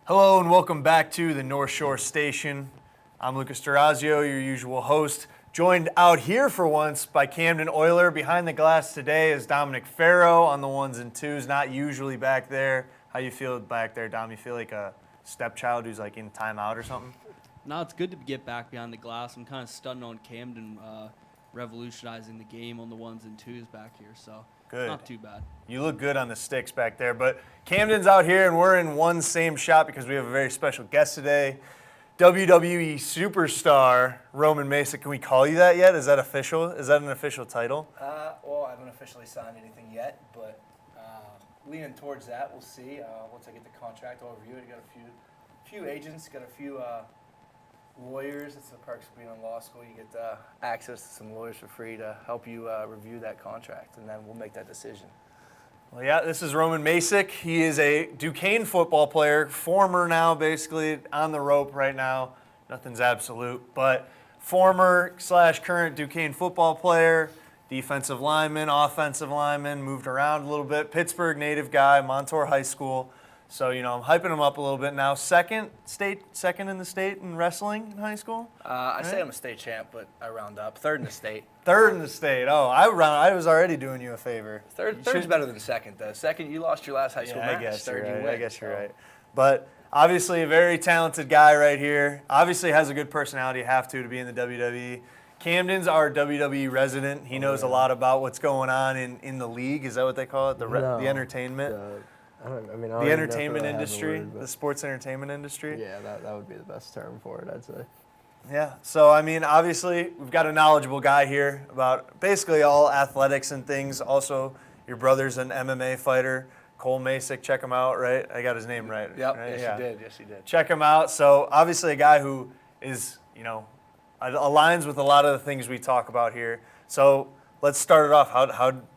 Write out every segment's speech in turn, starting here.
Hello and welcome back to the North Shore Station. I'm Luca your usual host, joined out here for once by Camden Oiler. Behind the glass today is Dominic Farrow on the ones and twos, not usually back there. How you feel back there, Dom? You feel like a stepchild who's like in timeout or something? No, it's good to get back behind the glass. I'm kind of stunned on Camden revolutionizing the game on the ones and twos back here, so Good. Not too bad. You look good on the sticks back there, but Camden's out here and we're in one same shop because we have a very special guest today. WWE Superstar, Roman Macek. Can we call you that yet? Is that official? Is that an official title? Well, I haven't officially signed anything yet, but leaning towards that. We'll see. Once I get the contract, I'll review it. I got a few agents, got a few lawyers. It's the perks of being in law school. You get access to some lawyers for free to help you review that contract, and then we'll make that decision. Well, yeah, this is Roman Macek. He is a Duquesne football player, former now, basically on the rope right now. Nothing's absolute, but former/current Duquesne football player, defensive lineman, offensive lineman, moved around a little bit. Pittsburgh native guy, Montour High School. So, I'm hyping him up a little bit now. Second in the state in wrestling in high school? I say I'm a state champ, but I round up. Third in the state. Third in the state. Oh, I was already doing you a favor. Third's better than second, though. Second, you lost your last high school match. I guess Third, you're right. you win. I guess you're right. But obviously a very talented guy right here. Obviously has a good personality. You have to be in the WWE. Camden's our WWE resident. He knows a lot about what's going on in the league. Is that what they call it? The entertainment? The entertainment industry, the sports entertainment industry. Yeah, that would be the best term for it, I'd say. Yeah, so obviously we've got a knowledgeable guy here about basically all athletics and things. Also, your brother's an MMA fighter, Cole Macek. Check him out, right? I got his name right. Yep. Right? Yes, you did. Check him out. So obviously a guy who is, aligns with a lot of the things we talk about here. So let's start it off.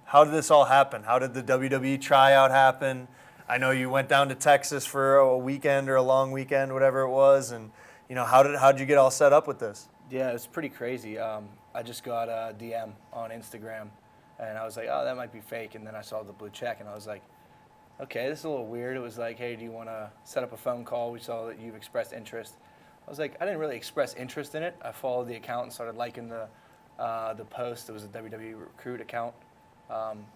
How did this all happen? How did the WWE tryout happen? I know you went down to Texas for a weekend or a long weekend, whatever it was, and how did you get all set up with this? Yeah, it's pretty crazy. I just got a DM on Instagram, and I was like, oh, that might be fake. And then I saw the blue check, and I was like, okay, this is a little weird. It was like, hey, do you want to set up a phone call? We saw that you've expressed interest. I was like, I didn't really express interest in it. I followed the account and started liking the post. It was a WWE Recruit account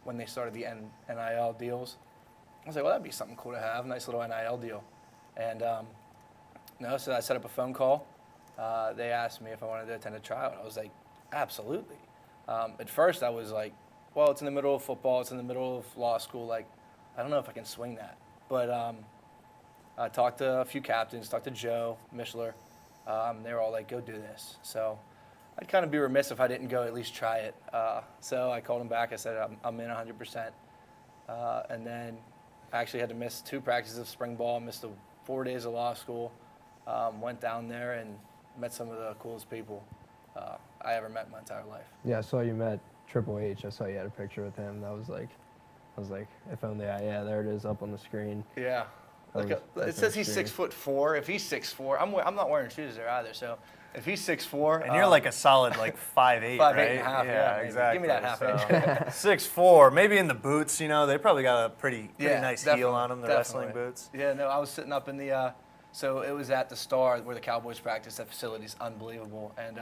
when they started the NIL deals. I was like, well, that'd be something cool to have, nice little NIL deal. And so I set up a phone call. They asked me if I wanted to attend a tryout. I was like, absolutely. At first, I was like, well, it's in the middle of football. It's in the middle of law school. Like, I don't know if I can swing that. But I talked to a few captains, talked to Joe Mishler. They were all like, go do this. So I'd kind of be remiss if I didn't go at least try it. So I called him back. I said, I'm in 100%. And then I actually had to miss 2 practices of spring ball, missed 4 days of law school, went down there and met some of the coolest people I ever met in my entire life. Yeah, I saw you met Triple H. I saw you had a picture with him. I was like, if only there it is up on the screen. Yeah. It says he's 6'4". If he's 6'4", I'm not wearing shoes there either. So if he's 6'4", and you're like a solid 5'8", 5'8" right? and a half. Yeah, exactly. Give me that half inch. 6'4", maybe in the boots. They probably got a pretty nice heel on them. The definitely. wrestling boots. Yeah, no, I was sitting up in the. So it was at the Star where the Cowboys practice. That facility's unbelievable. And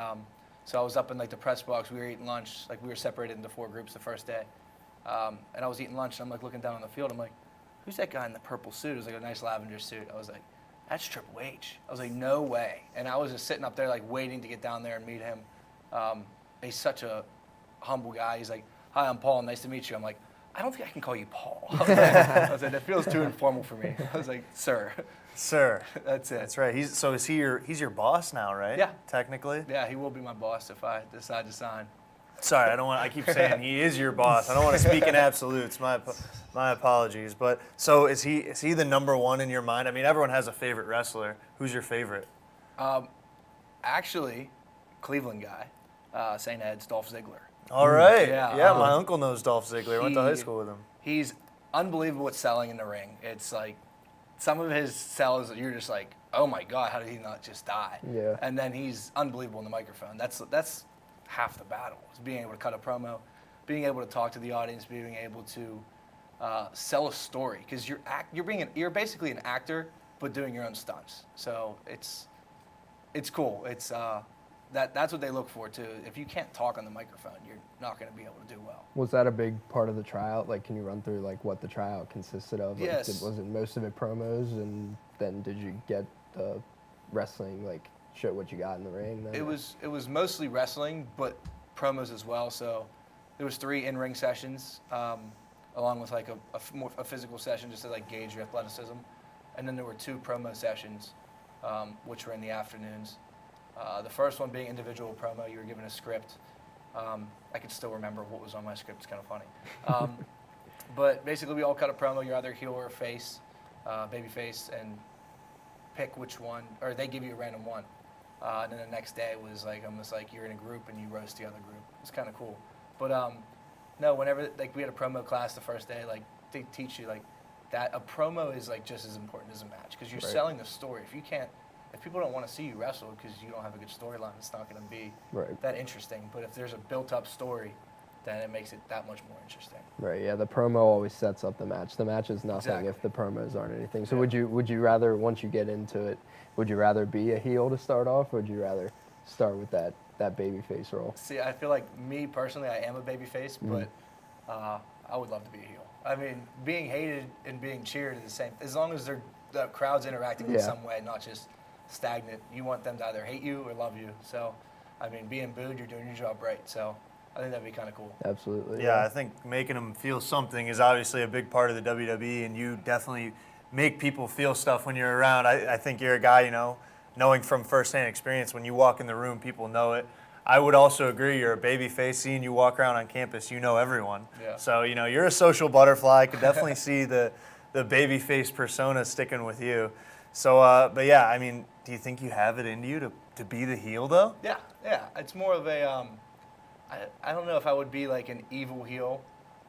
so I was up in the press box. We were eating lunch. We were separated into 4 groups the first day. And I was eating lunch. And I'm looking down on the field. I'm like, who's that guy in the purple suit? It was a nice lavender suit. I was like, that's Triple H. I was like, no way. And I was just sitting up there waiting to get down there and meet him. He's such a humble guy. He's like, hi, I'm Paul. Nice to meet you. I'm like, I don't think I can call you Paul. I was like, that feels too informal for me. I was like, sir. Sir. That's it. That's right. He's your boss now, right? Yeah. Technically? Yeah, he will be my boss if I decide to sign. Sorry, I keep saying he is your boss. I don't want to speak in absolutes. My apologies. But so is he the number one in your mind? Everyone has a favorite wrestler. Who's your favorite? Actually, Cleveland guy, St. Ed's, Dolph Ziggler. All right. Yeah. My uncle knows Dolph Ziggler. I went to high school with him. He's unbelievable at selling in the ring. It's some of his sells, you're just like, oh my God, how did he not just die? Yeah. And then he's unbelievable in the microphone. That's half the battle, is being able to cut a promo, being able to talk to the audience, being able to sell a story. Because you're basically an actor but doing your own stunts. So it's cool. It's that's what they look for too. If you can't talk on the microphone, you're not going to be able to do well. Was that a big part of the tryout? Like, can you run through like what the tryout consisted of? Like, Yes. was it most of it promos, and then did you get wrestling, like show what you got in the ring? Then? It was mostly wrestling, but promos as well. So there was 3 in-ring sessions, along with like a physical session just to like gauge your athleticism, and then there were 2 promo sessions, which were in the afternoons. The first one being individual promo. You were given a script. I can still remember what was on my script. It's kind of funny. But basically, we all cut a promo. You're either heel or face, baby face, and pick which one, or they give you a random one. And then the next day was like almost like you're in a group and you roast the other group. It's kind of cool. But no, whenever like we had a promo class the first day, like they teach you like that a promo is like just as important as a match because you're Right. selling the story. If people don't want to see you wrestle because you don't have a good storyline, it's not going to be Right. that interesting. But if there's a built-up story, then it makes it that much more interesting. Right. Yeah. The promo always sets up the match. The match is nothing Exactly. if the promos aren't anything. So Yeah. would you rather, once you get into it, would you rather be a heel to start off, or would you rather start with that baby face role? See, I feel like me personally, I am a babyface, but I would love to be a heel. I mean, being hated and being cheered is the same. As long as the crowd's interacting in Yeah. some way, not just stagnant. You want them to either hate you or love you. So, I mean, being booed, you're doing your job right. So, I think that'd be kind of cool. Absolutely. Yeah, I think making them feel something is obviously a big part of the WWE, and you definitely make people feel stuff when you're around. I think you're a guy, you know, knowing from firsthand experience, when you walk in the room, people know it. I would also agree, you're a baby face. Seeing you walk around on campus, you know everyone. Yeah. So, you know, you're a social butterfly. I could definitely see the baby face persona sticking with you. So, but yeah, I mean, do you think you have it in you to be the heel, though? Yeah. It's more of a, I don't know if I would be like an evil heel,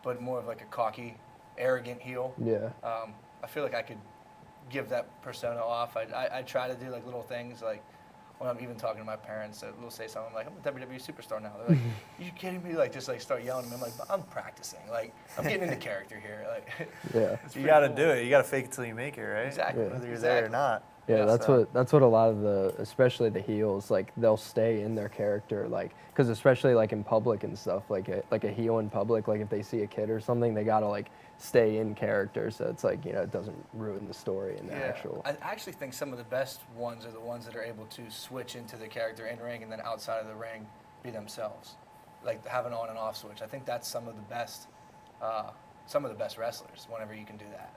but more of like a cocky, arrogant heel. Yeah. I feel like I could give that persona off. I try to do like little things like when I'm even talking to my parents, they'll say something like, I'm a WWE Superstar now. They're like, you kidding me? Like, just like start yelling at me. I'm like, I'm practicing. Like, I'm getting into character here. Like, Yeah. it's You pretty got to cool. do it. You got to fake it till you make it, right? Exactly. Yeah. Whether you're there or not. Yeah, So- that's what a lot of the, especially the heels, like they'll stay in their character, like, because especially like in public and stuff, like a heel in public, like if they see a kid or something, they gotta like stay in character, so it's like, you know, it doesn't ruin the story and the actual. I actually think some of the best ones are the ones that are able to switch into the character in ring and then outside of the ring be themselves, like have an on and off switch. I think that's some of the best wrestlers. Whenever you can do that.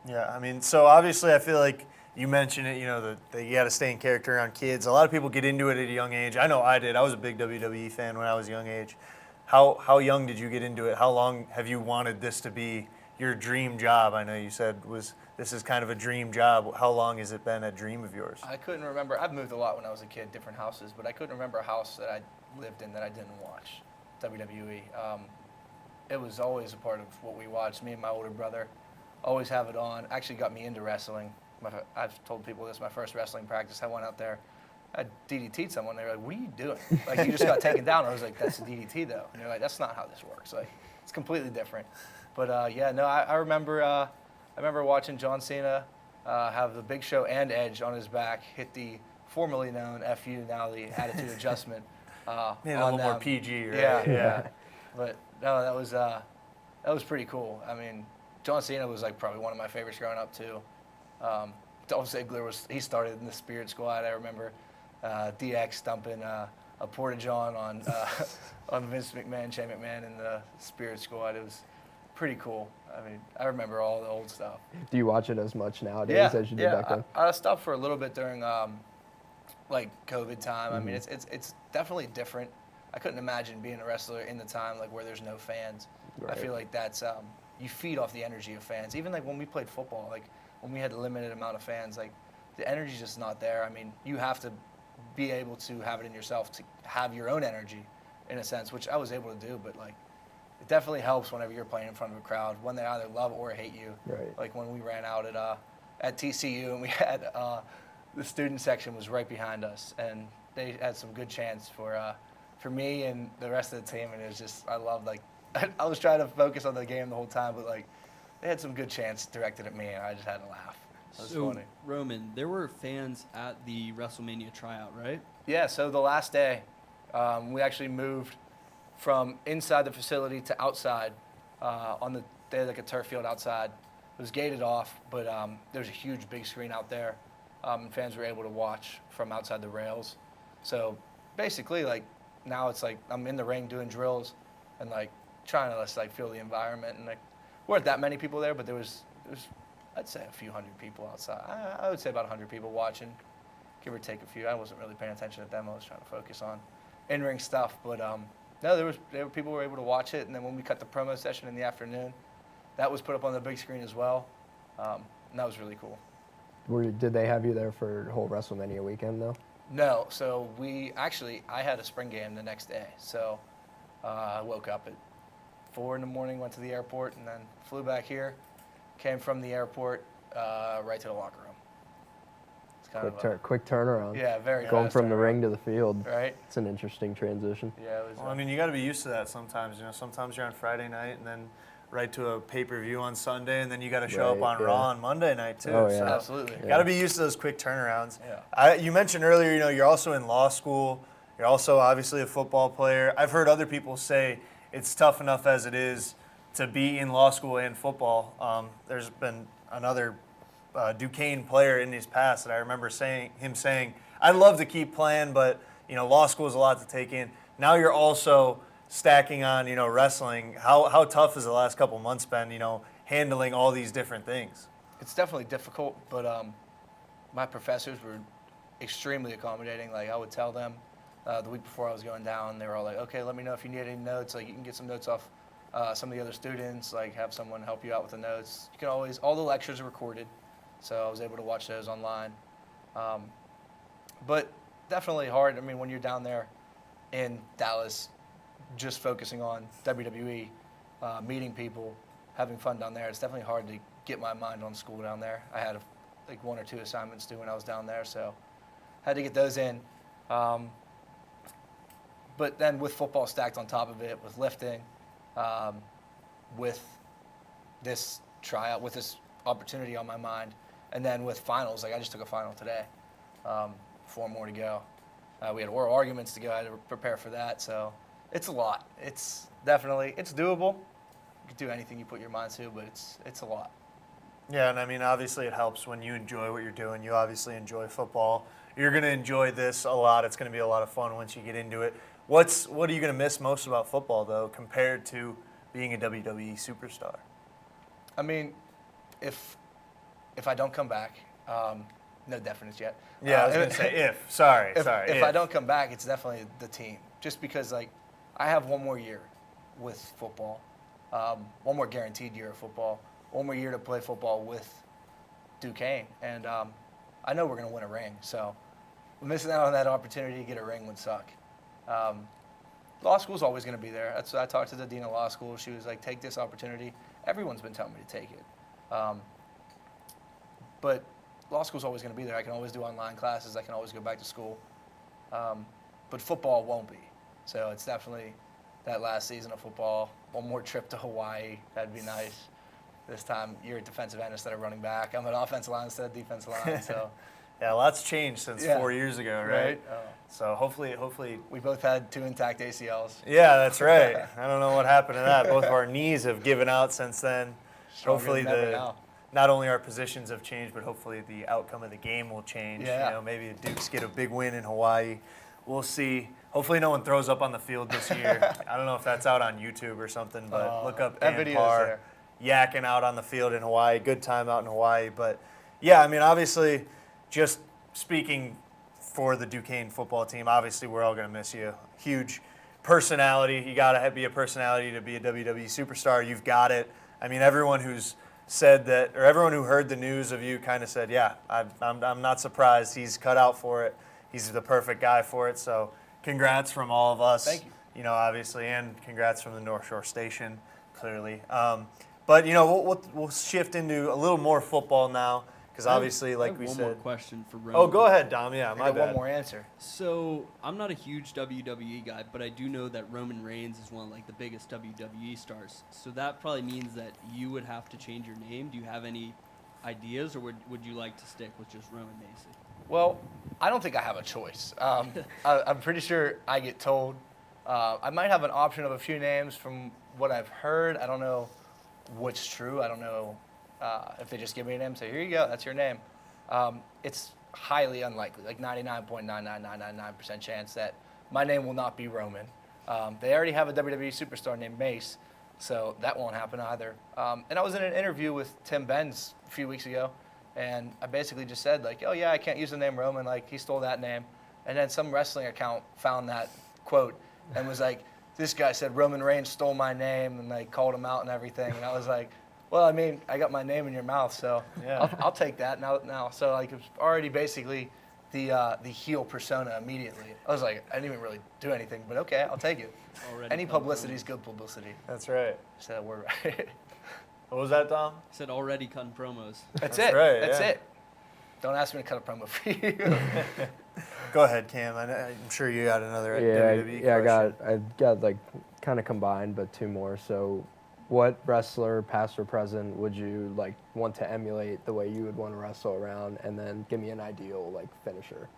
Yeah, I mean, so obviously I feel like you mentioned it, you know, that you got to stay in character around kids. A lot of people get into it at a young age. I know I did. I was a big WWE fan when I was a young age. How young did you get into it? How long have you wanted this to be your dream job? I know you said this is kind of a dream job. How long has it been a dream of yours? I couldn't remember. I've moved a lot when I was a kid, different houses, but I couldn't remember a house that I lived in that I didn't watch WWE. It was always a part of what we watched. Me and my older brother always have it on. Actually got me into wrestling. I've told people this, my first wrestling practice, I went out there, I DDT'd someone. They were like, what are you doing? Like, you just got taken down. I was like, that's a DDT, though. And they're like, that's not how this works. Like, it's completely different. But, yeah, no, I remember watching John Cena have the Big Show and Edge on his back hit the formerly known FU, now the Attitude Adjustment. Made it a on little more them. PG, right? Yeah. But, no, that was pretty cool. I mean, John Cena was, like, probably one of my favorites growing up, too. Dolph Ziggler he started in the Spirit Squad. I remember DX dumping a porta-john on Vince McMahon, Shane McMahon in the Spirit Squad. It was pretty cool. I mean, I remember all the old stuff. Do you watch it as much nowadays as you did back then? I stopped for a little bit during like COVID time. I mean, it's definitely different. I couldn't imagine being a wrestler in the time like where there's no fans. Right. I feel like that's you feed off the energy of fans. Even like when we played football, like when we had a limited amount of fans, like the energy's just not there. I mean, you have to be able to have it in yourself to have your own energy, in a sense, which I was able to do. But like, it definitely helps whenever you're playing in front of a crowd when they either love or hate you. Right. Like when we ran out at TCU and we had the student section was right behind us, and they had some good chants for me and the rest of the team, and it was just I loved like I was trying to focus on the game the whole time, but like they had some good chants directed at me, and I just had to laugh. That's So, funny. Roman, there were fans at the WrestleMania tryout, right? Yeah, so the last day, we actually moved from inside the facility to outside. They had like a turf field outside. It was gated off, but there's a huge big screen out there, and fans were able to watch from outside the rails. So basically, like now it's like I'm in the ring doing drills, and like trying to just like feel the environment. And like weren't that many people there, but there was I'd say a few hundred people outside. I would say about 100 people watching, give or take a few. I wasn't really paying attention at them. I was trying to focus on in-ring stuff. But no, there were people who were able to watch it. And then when we cut the promo session in the afternoon, that was put up on the big screen as well. And that was really cool. Did they have you there for the whole WrestleMania weekend though? No, so I had a spring game the next day. So I woke up at 4 in the morning, went to the airport, and then flew back here. Came from the airport right to the locker room. It's kind of Quick turnaround. yeah, very Going fast from the turnaround. ring to the field. Right. It's an interesting transition. Yeah, it was. Well, I mean, you got to be used to that sometimes. You know, sometimes you're on Friday night and then right to a pay-per-view on Sunday, and then you got to show up Right, on yeah. Raw on Monday night too. Oh, yeah. So Absolutely. Yeah. got to be used to those quick turnarounds. Yeah. You mentioned earlier, you know, you're also in law school. You're also obviously a football player. I've heard other people say it's tough enough as it is to be in law school and football. There's been another Duquesne player in his past that I remember saying, I'd love to keep playing, but you know, law school is a lot to take in. Now you're also stacking on, you know, wrestling. How tough has the last couple months been, you know, handling all these different things? It's definitely difficult, but my professors were extremely accommodating. Like I would tell them the week before I was going down, they were all like, "Okay, let me know if you need any notes. Like you can get some notes off some of the other students. Like have someone help you out with the notes. You can always. All the lectures are recorded, so I was able to watch those online. But definitely hard. I mean, when you're down there in Dallas, just focusing on WWE, meeting people, having fun down there, it's definitely hard to get my mind on school down there. I had like 1 or 2 assignments due when I was down there, so had to get those in. But then with football stacked on top of it, with lifting, with this tryout, with this opportunity on my mind, and then with finals, like I just took a final today, 4 more to go. We had oral arguments to go. I had to prepare for that, so it's a lot. It's definitely, it's doable. You can do anything you put your mind to, but it's a lot. Yeah, and I mean, obviously it helps when you enjoy what you're doing. You obviously enjoy football. You're going to enjoy this a lot. It's going to be a lot of fun once you get into it. What are you going to miss most about football, though, compared to being a WWE superstar? I mean, if I don't come back, no definites yet. Yeah, I was going to say if. Sorry. If I don't come back, it's definitely the team. Just because, like, I have 1 more year with football, 1 more guaranteed year of football, 1 more year to play football with Duquesne, and I know we're going to win a ring. So missing out on that opportunity to get a ring would suck. Law school's always going to be there. I talked to the dean of law school. She was like, take this opportunity. Everyone's been telling me to take it. But law school's always going to be there. I can always do online classes. I can always go back to school. But football won't be. So it's definitely that last season of football. 1 more trip to Hawaii. That'd be nice. This time you're a defensive end instead of running back. I'm an offensive line instead of defensive line. So Yeah, lots changed since 4 years ago, right? So hopefully. We both had 2 intact ACLs. Yeah, that's right. I don't know what happened to that. Both of our knees have given out since then. Stronger Hopefully than ever now. not only our positions have changed, but hopefully the outcome of the game will change. Yeah. You know, maybe the Dukes get a big win in Hawaii. We'll see. Hopefully no one throws up on the field this year. I don't know if that's out on YouTube or something, but look up that Dan video's Parr yakking out on the field in Hawaii. Good time out in Hawaii. But yeah, I mean, obviously, just speaking for the Duquesne football team, obviously we're all going to miss you. Huge personality. You got to be a personality to be a WWE superstar. You've got it. I mean, everyone who's said that, or everyone who heard the news of you kind of said, yeah, I'm not surprised. He's cut out for it. He's the perfect guy for it. So congrats from all of us. Thank you. You know, obviously, and congrats from the North Shore Station, clearly. But, you know, we'll shift into a little more football now. Because obviously, like we one said. more question for Roman. Oh, go ahead, Dom. Yeah, I my got bad. one more answer. So I'm not a huge WWE guy, but I do know that Roman Reigns is one of like the biggest WWE stars. So that probably means that you would have to change your name. Do you have any ideas, or would you like to stick with just Roman Macek? Well, I don't think I have a choice. I'm pretty sure I get told. I might have an option of a few names from what I've heard. I don't know what's true. I don't know if they just give me a name and say, here you go, that's your name. It's highly unlikely, like 99.99999% chance that my name will not be Roman. They already have a WWE Superstar named Mace, so that won't happen either. And I was in an interview with Tim Benz a few weeks ago, and I basically just said, like, oh, yeah, I can't use the name Roman. Like, he stole that name. And then some wrestling account found that quote and was like, this guy said Roman Reigns stole my name, and like called him out and everything. And I was like, well, I mean, I got my name in your mouth, so Yeah. I'll take that now. So like, it's already basically the heel persona immediately. I was like, I didn't even really do anything, but okay, I'll take it. Already Any come publicity promos. is good publicity. That's right. Said that word right. What was that, Dom? I said already cutting promos. That's That's it. right, That's yeah. it. Don't ask me to cut a promo for you. Go ahead, Cam. I'm sure you got another Yeah, WWE yeah, question. I got like kind of combined, but two more. So, what wrestler, past or present, would you like want to emulate the way you would want to wrestle around, and then give me an ideal like finisher,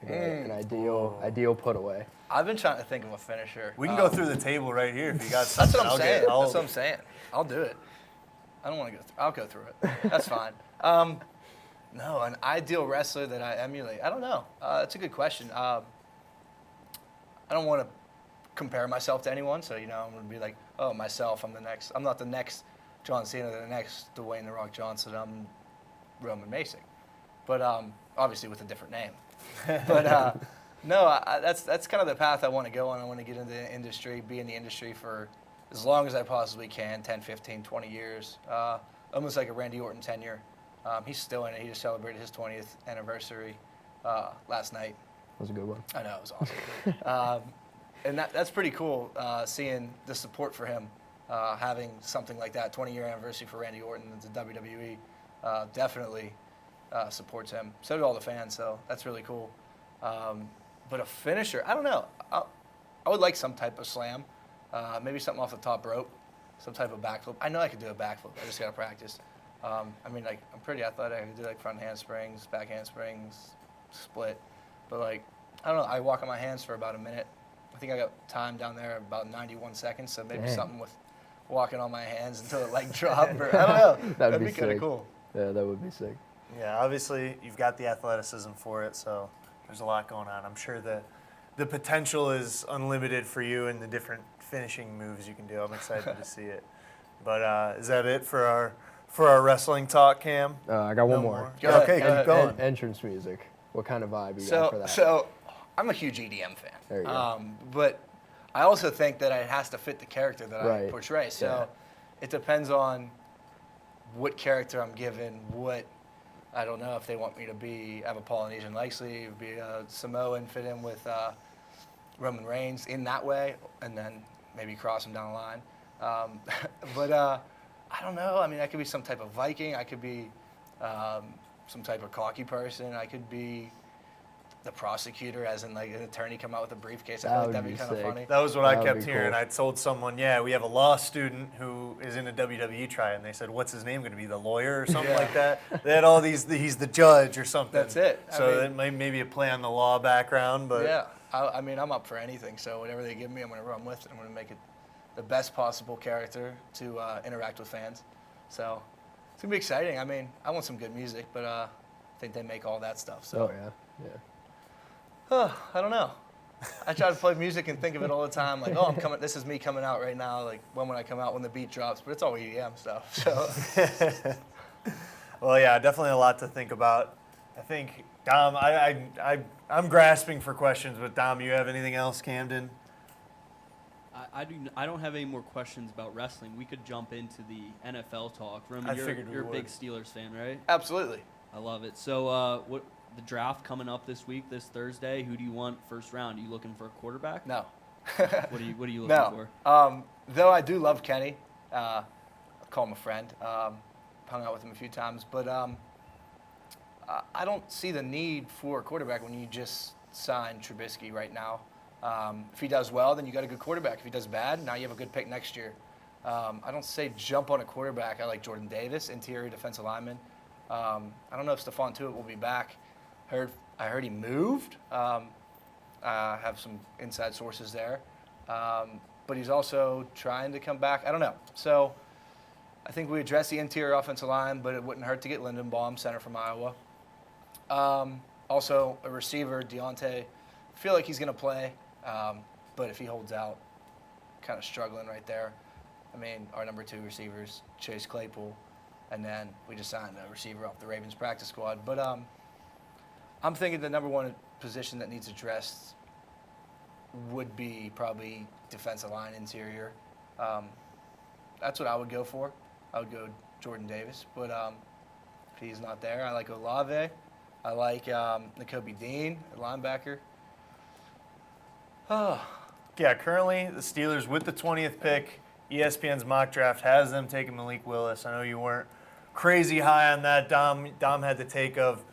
like, an ideal put away. I've been trying to think of a finisher. We can go through the table right here if you got That's something. what I'm saying. I'll That's what I'm saying. I'll do it. I don't want to go through. I'll go through it. That's fine. No, an ideal wrestler that I emulate. I don't know. That's a good question. I don't want to compare myself to anyone, so I'm going to be like, oh, myself. I'm not the next John Cena, the next Dwayne The Rock Johnson. I'm Roman Macek, but obviously with a different name. But no, that's kind of the path I want to go on. I want to get into the industry, be in the industry for as long as I possibly can, 10, 15, 20 years. Almost like a Randy Orton tenure. He's still in it. He just celebrated his 20th anniversary last night. That was a good one. I know, it was awesome. And that's pretty cool, seeing the support for him, having something like that, 20-year anniversary for Randy Orton at the WWE, definitely supports him. So do all the fans, so that's really cool. But a finisher, I don't know. I would like some type of slam, maybe something off the top rope, some type of backflip. I know I could do a backflip. I just got to practice. I mean, like, I'm pretty athletic. I can do, like, front handsprings, back handsprings, split. But, like, I don't know. I walk on my hands for about a minute. I think I got time down there about 91 seconds, so maybe Dang. something with walking on my hands until it, like, drop. Or, I don't know. That'd be kind of sick. cool. Yeah, that would be sick. Yeah, obviously you've got the athleticism for it, so there's a lot going on. I'm sure the potential is unlimited for you and the different finishing moves you can do. I'm excited to see it. But is that it for our wrestling talk, Cam? I got one No more. Go ahead, Okay, go keep ahead. going. Entrance music. What kind of vibe you got for that? So I'm a huge EDM fan. There you go. But I also think that it has to fit the character that I Right. portray. So Yeah. it depends on what character I'm given, I don't know if they want me to have a Polynesian leg sleeve, be a Samoan, fit in with Roman Reigns in that way, and then maybe cross him down the line. But I don't know. I mean, I could be some type of Viking. I could be some type of cocky person. I could be the prosecutor, as in like an attorney come out with a briefcase. I feel That like would that'd be be kind of sick. funny. That was what I That would kept be hearing. cool. I told someone, yeah, we have a law student who is in a WWE trial, and they said, what's his name going to be, the lawyer or something Yeah. like that? They had all these, he's the judge or something. That's it. I So mean- that maybe a play on the law background, but Yeah, I mean, I'm up for anything. So whatever they give me, I'm going to run with it. I'm going to make it the best possible character to interact with fans. So it's going to be exciting. I mean, I want some good music, but I think they make all that stuff. So Oh, yeah. Yeah. I don't know. I try to play music and think of it all the time. Like, oh, I'm coming. This is me coming out right now. Like, when would I come out when the beat drops? But it's all EDM stuff. So well, yeah, definitely a lot to think about. I think, Dom, I'm grasping for questions, but Dom, you have anything else, Camden? I don't have any more questions about wrestling. We could jump into the NFL talk. Roman, I figured we you're a big would. Steelers fan, right? absolutely. I love it. So, what the draft coming up this Thursday? Who do you want first round? Are you looking for a quarterback? No. What are you looking No. for? Though I do love Kenny. I call him a friend. Hung out with him a few times. But I don't see the need for a quarterback when you just sign Trubisky right now. If he does well, then you got a good quarterback. If he does bad, now you have a good pick next year. I don't say jump on a quarterback. I like Jordan Davis, interior defensive lineman. I don't know if Stephon Tuitt will be back. I heard he moved. I have some inside sources there. But he's also trying to come back. I don't know. So I think we address the interior offensive line, but it wouldn't hurt to get Lindenbaum, center from Iowa. Also, a receiver, Deontay. I feel like he's going to play, but if he holds out, kind of struggling right there. I mean, our number 2 receivers, Chase Claypool, and then we just signed a receiver off the Ravens practice squad. But I'm thinking the number 1 position that needs addressed would be probably defensive line interior. That's what I would go for. I would go Jordan Davis, but if he's not there, I like Olave. I like Nakobe Dean, a linebacker. Yeah, currently the Steelers with the 20th pick. ESPN's mock draft has them taking Malik Willis. I know you weren't crazy high on that. Dom had the take of,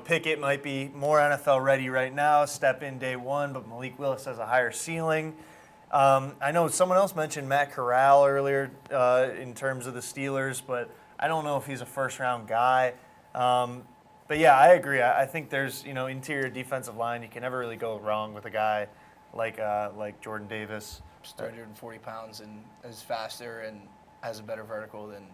Pickett might be more NFL ready right now, step in day 1, but Malik Willis has a higher ceiling. I know someone else mentioned Matt Corral earlier in terms of the Steelers, but I don't know if he's a first-round guy. But yeah, I agree. I think there's, interior defensive line. You can never really go wrong with a guy like Jordan Davis. Just 340 pounds and is faster and has a better vertical than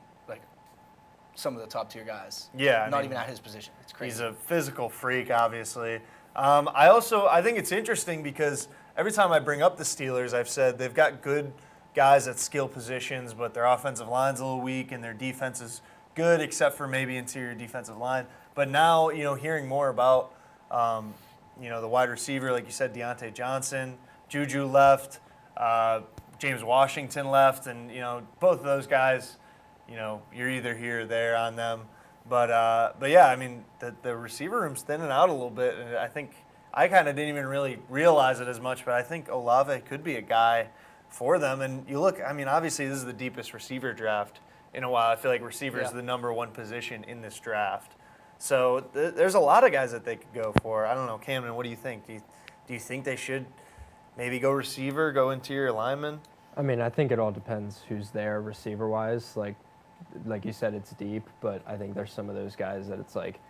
some of the top tier guys. Yeah, not even at his position. It's crazy. He's a physical freak, obviously. I think it's interesting because every time I bring up the Steelers, I've said they've got good guys at skill positions, but their offensive line's a little weak and their defense is good, except for maybe interior defensive line. But now, hearing more about, the wide receiver, like you said, Deontay Johnson, Juju left, James Washington left, and, both of those guys, you're either here or there on them. But yeah, I mean, the receiver room's thinning out a little bit, and I think I kind of didn't even really realize it as much, but I think Olave could be a guy for them. And you look, I mean, obviously this is the deepest receiver draft in a while. I feel like receiver is the number 1 position in this draft. So there's a lot of guys that they could go for. I don't know, Camden, what do you think? Do you think they should maybe go receiver, go interior lineman? I mean, I think it all depends who's there receiver-wise. Like you said, it's deep, but I think there's some of those guys that it's like,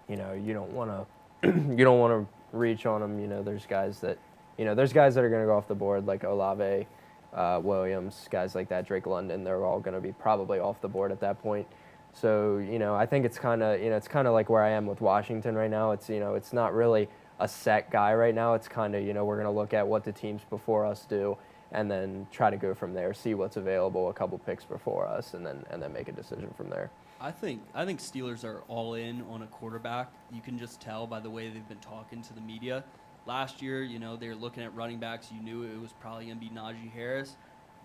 you don't want to reach on them. There's guys that are going to go off the board, like Olave, Williams, guys like that, Drake London. They're all going to be probably off the board at that point. So, I think it's kind of like where I am with Washington right now. It's, it's not really a set guy right now. It's kind of, we're going to look at what the teams before us do and then try to go from there, see what's available a couple picks before us, and then make a decision from there. I think Steelers are all in on a quarterback. You can just tell by the way they've been talking to the media. Last year, they were looking at running backs. You knew it was probably going to be Najee Harris.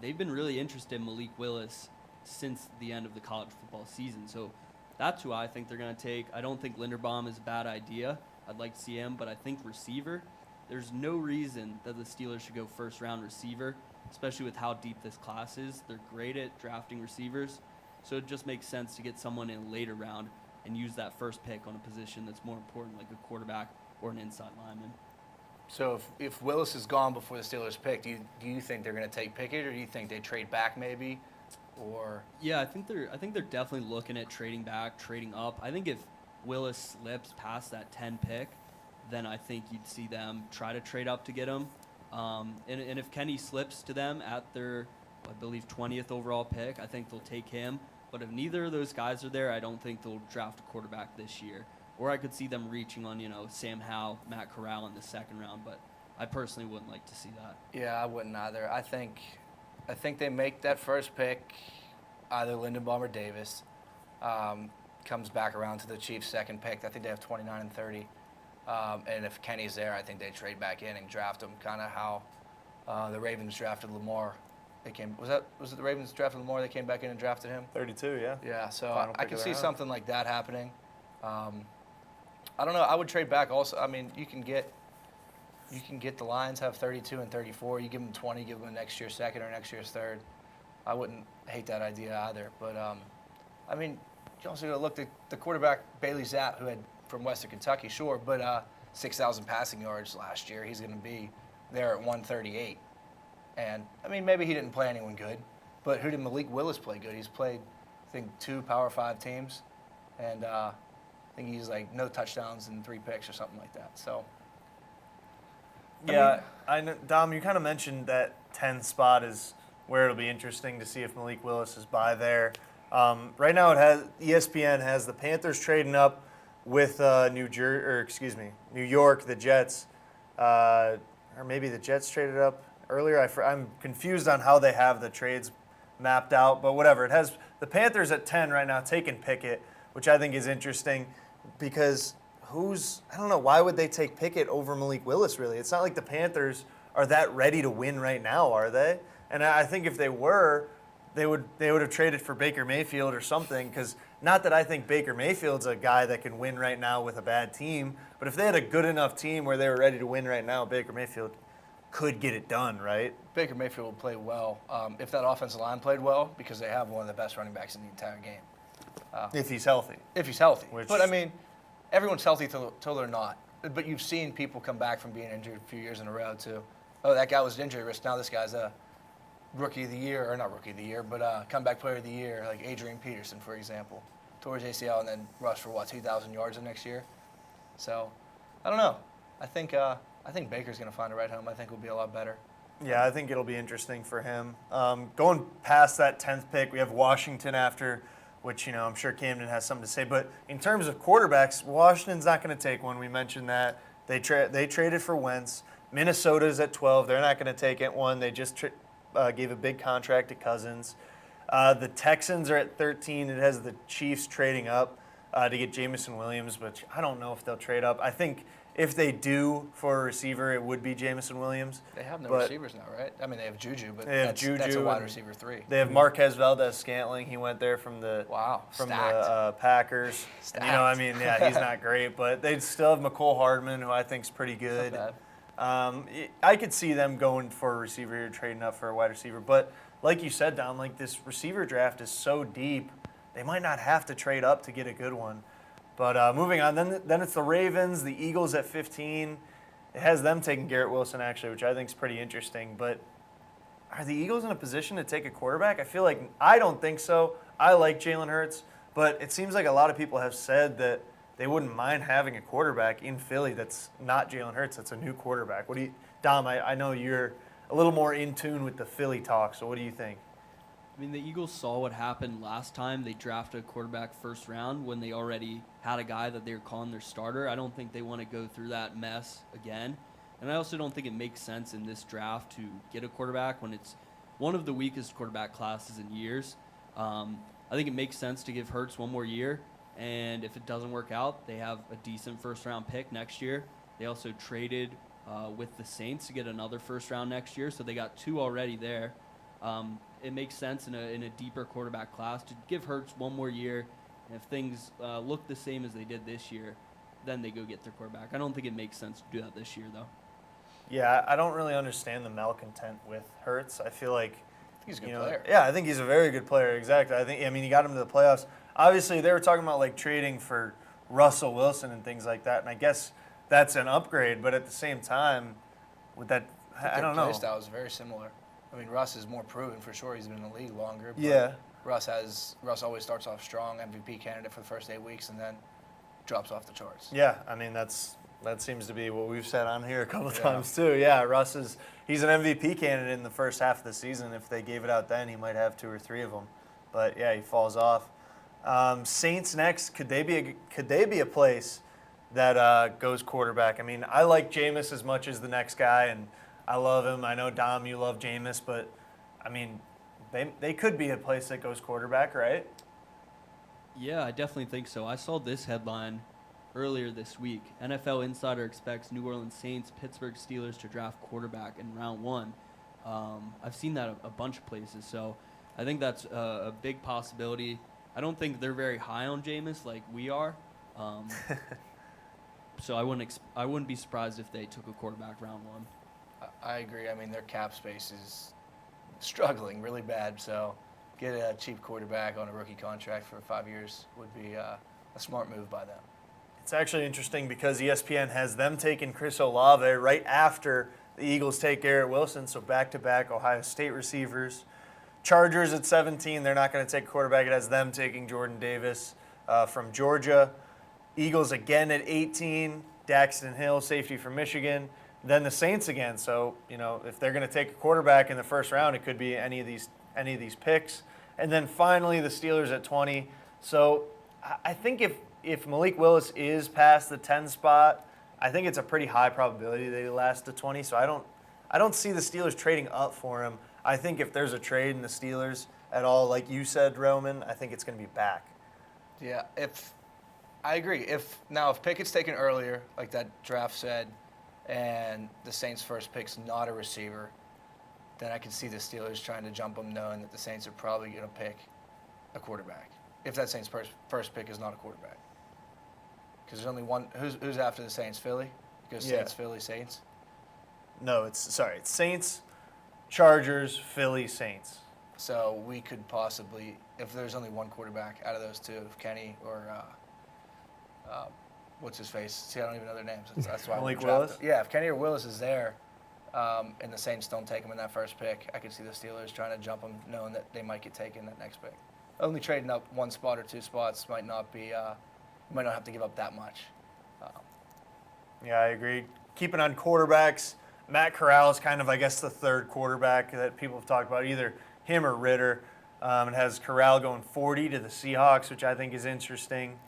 They've been really interested in Malik Willis since the end of the college football season. So that's who I think they're going to take. I don't think Linderbaum is a bad idea. I'd like to see him, but I think receiver, there's no reason that the Steelers should go first-round receiver, especially with how deep this class is. They're great at drafting receivers, so it just makes sense to get someone in a later round and use that first pick on a position that's more important, like a quarterback or an inside lineman. So if Willis is gone before the Steelers pick, do you think they're going to take Pickett, or do you think they trade back maybe? Or yeah, I think they're definitely looking at trading back, trading up. I think if Willis slips past that 10 pick, then I think you'd see them try to trade up to get him. And if Kenny slips to them at their, I believe, 20th overall pick, I think they'll take him. But if neither of those guys are there, I don't think they'll draft a quarterback this year. Or I could see them reaching on, Sam Howell, Matt Corral in the second round. But I personally wouldn't like to see that. Yeah, I wouldn't either. I think they make that first pick, either Lindenbaum or Davis. Comes back around to the Chiefs' second pick. I think they have 29 and 30. And if Kenny's there, I think they trade back in and draft him, kind of how the Ravens drafted Lamar. Was it the Ravens drafted Lamar? They came back in and drafted him. 32, yeah. Yeah, so Final I pick could of see the round. something like that happening. I don't know. I would trade back also. I mean, you can get the Lions have 32 and 34. You give them 20, give them next year's second or next year's third. I wouldn't hate that idea either. But I mean, you also got to look at the quarterback Bailey Zapp, who had from Western Kentucky, sure, but 6,000 passing yards last year. He's going to be there at 138. And I mean, maybe he didn't play anyone good, but who did Malik Willis play good? He's played, I think, 2 Power 5 teams, and think he's like no touchdowns and 3 picks or something like that. So. Yeah, I know, Dom, you kind of mentioned that 10 spot is where it'll be interesting to see if Malik Willis is by there. Right now, ESPN has the Panthers trading up with New York, the Jets, or maybe the Jets traded up earlier. I'm confused on how they have the trades mapped out, but whatever. It has the Panthers at 10 right now, taking Pickett, which I think is interesting because I don't know, why would they take Pickett over Malik Willis, really? It's not like the Panthers are that ready to win right now, are they? And I think if they were, they would have traded for Baker Mayfield or something, because not that I think Baker Mayfield's a guy that can win right now with a bad team, but if they had a good enough team where they were ready to win right now, Baker Mayfield could get it done, right? Baker Mayfield will play well if that offensive line played well, because they have one of the best running backs in the entire game. If he's healthy. If he's healthy. Which- But, I mean, everyone's healthy till they're not. But you've seen people come back from being injured a few years in a row, too. Oh, that guy was injury risk. Now this guy's a rookie of the year, or not rookie of the year, but comeback player of the year, like Adrian Peterson, for example. Tore his ACL and then rushed for, 2,000 yards the next year? So, I don't know. I think Baker's going to find a right home. I think will be a lot better. Yeah, I think it'll be interesting for him. Going past that 10th pick, we have Washington after, which, I'm sure Camden has something to say. But in terms of quarterbacks, Washington's not going to take one. We mentioned that. They traded for Wentz. Minnesota's at 12. They're not going to take one. They just gave a big contract to Cousins. The Texans are at 13. It has the Chiefs trading up to get Jameson Williams, which I don't know if they'll trade up. I think if they do for a receiver, it would be Jameson Williams. They have no receivers now, right? I mean, they have Juju, but that's a wide receiver 3. They have Marquez Valdez-Scantling. He went there from the Packers. Stacked. He's not great, but they still have McCole Hardman, who I think's pretty good. Not I could see them going for a receiver here, trading up for a wide receiver. But like you said, Don, this receiver draft is so deep, they might not have to trade up to get a good one. But moving on, then it's the Ravens, the Eagles at 15. It has them taking Garrett Wilson, actually, which I think is pretty interesting. But are the Eagles in a position to take a quarterback? I don't think so. I like Jalen Hurts, but it seems like a lot of people have said that they wouldn't mind having a quarterback in Philly that's not Jalen Hurts, that's a new quarterback. Dom, I know you're a little more in tune with the Philly talk, so what do you think? I mean, the Eagles saw what happened last time they drafted a quarterback first round when they already had a guy that they were calling their starter. I don't think they want to go through that mess again. And I also don't think it makes sense in this draft to get a quarterback when it's one of the weakest quarterback classes in years. I think it makes sense to give Hurts one more year. And if it doesn't work out, they have a decent first-round pick next year. They also traded with the Saints to get another first round next year, so they got 2 already there. It makes sense in a deeper quarterback class to give Hurts one more year. And if things look the same as they did this year, then they go get their quarterback. I don't think it makes sense to do that this year, though. Yeah, I don't really understand the malcontent with Hurts. I feel like he's a good player. Yeah, I think he's a very good player. Exactly. He got him to the playoffs. Obviously, they were talking about trading for Russell Wilson and things like that, and I guess that's an upgrade. But at the same time, with that, I don't know. Their play style is very similar. I mean, Russ is more proven for sure. He's been in the league longer. But yeah. Russ always starts off strong, MVP candidate for the first 8 weeks, and then drops off the charts. Yeah, that seems to be what we've said on here a couple times too. Yeah, he's an MVP candidate in the first half of the season. If they gave it out then, he might have 2 or 3 of them. But yeah, he falls off. Saints next. Could they be a place that goes quarterback? I mean, I like Jameis as much as the next guy, and I love him. I know, Dom, you love Jameis, but I mean, they could be a place that goes quarterback, right? Yeah, I definitely think so. I saw this headline earlier this week. NFL Insider expects New Orleans Saints, Pittsburgh Steelers to draft quarterback in round 1. I've seen that a bunch of places, so I think that's a big possibility. I don't think they're very high on Jameis like we are, so I wouldn't be surprised if they took a quarterback round 1. I agree. I mean, their cap space is struggling really bad, so get a cheap quarterback on a rookie contract for 5 years would be a smart move by them. It's actually interesting because ESPN has them taking Chris Olave right after the Eagles take Garrett Wilson, so back-to-back Ohio State receivers. Chargers at 17, they're not going to take a quarterback. It has them taking Jordan Davis from Georgia. Eagles again at 18, Daxton Hill, safety from Michigan. Then the Saints again. So, if they're going to take a quarterback in the first round, it could be any of these picks. And then finally the Steelers at 20. So I think if Malik Willis is past the 10 spot, I think it's a pretty high probability that he lasts to 20. So I don't see the Steelers trading up for him. I think if there's a trade in the Steelers at all, like you said, Roman, I think it's going to be back. Yeah, I agree. If Pickett's taken earlier, like that draft said, and the Saints' first pick's not a receiver, then I can see the Steelers trying to jump him, knowing that the Saints are probably going to pick a quarterback. If that Saints' first pick is not a quarterback, because there's only one. Who's after the Saints? Philly. Because Saints, Philly, Saints. No, it's Saints, Chargers, Philly, Saints. So we could possibly, if there's only one quarterback out of those two, if Kenny or what's his face? See, I don't even know their names. That's why Malik Willis? Yeah, if Kenny or Willis is there, and the Saints don't take him in that first pick, I could see the Steelers trying to jump him, knowing that they might get taken that next pick. Only trading up one spot or two spots might not have to give up that much. Yeah, I agree. Keeping on quarterbacks, Matt Corral is kind of, I guess, the third quarterback that people have talked about, either him or Ritter. It has Corral going 40 to the Seahawks, which I think is interesting.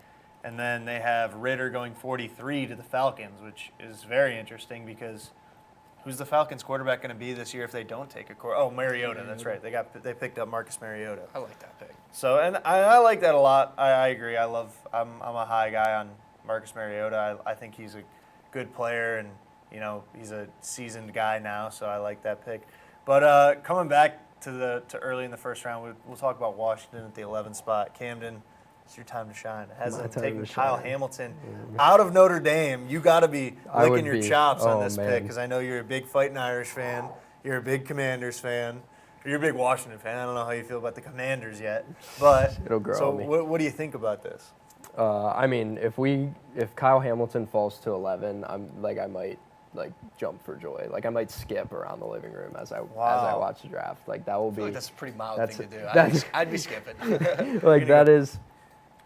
And then they have Ritter going 43 to the Falcons, which is very interesting because who's the Falcons quarterback going to be this year if they don't take a quarterback? Oh, Mariota, that's right. They picked up Marcus Mariota. I like that pick. So, and I like that a lot. I agree. I'm a high guy on Marcus Mariota. I think he's a good player, and he's a seasoned guy now, so I like that pick. But coming back to early in the first round, we'll talk about Washington at the 11th spot. Camden, it's your time to shine. It hasn't taken Kyle Hamilton out of Notre Dame. You got to be licking your chops on this pick because I know you're a big Fighting Irish fan. You're a big Commanders fan. You're a big Washington fan. I don't know how you feel about the Commanders yet, but it'll grow so on me. What do you think about this? I mean, if Kyle Hamilton falls to 11, I might jump for joy. I might skip around the living room as I watch the draft. That will I feel be. like that's a pretty mild thing to do. I'd be skipping. That is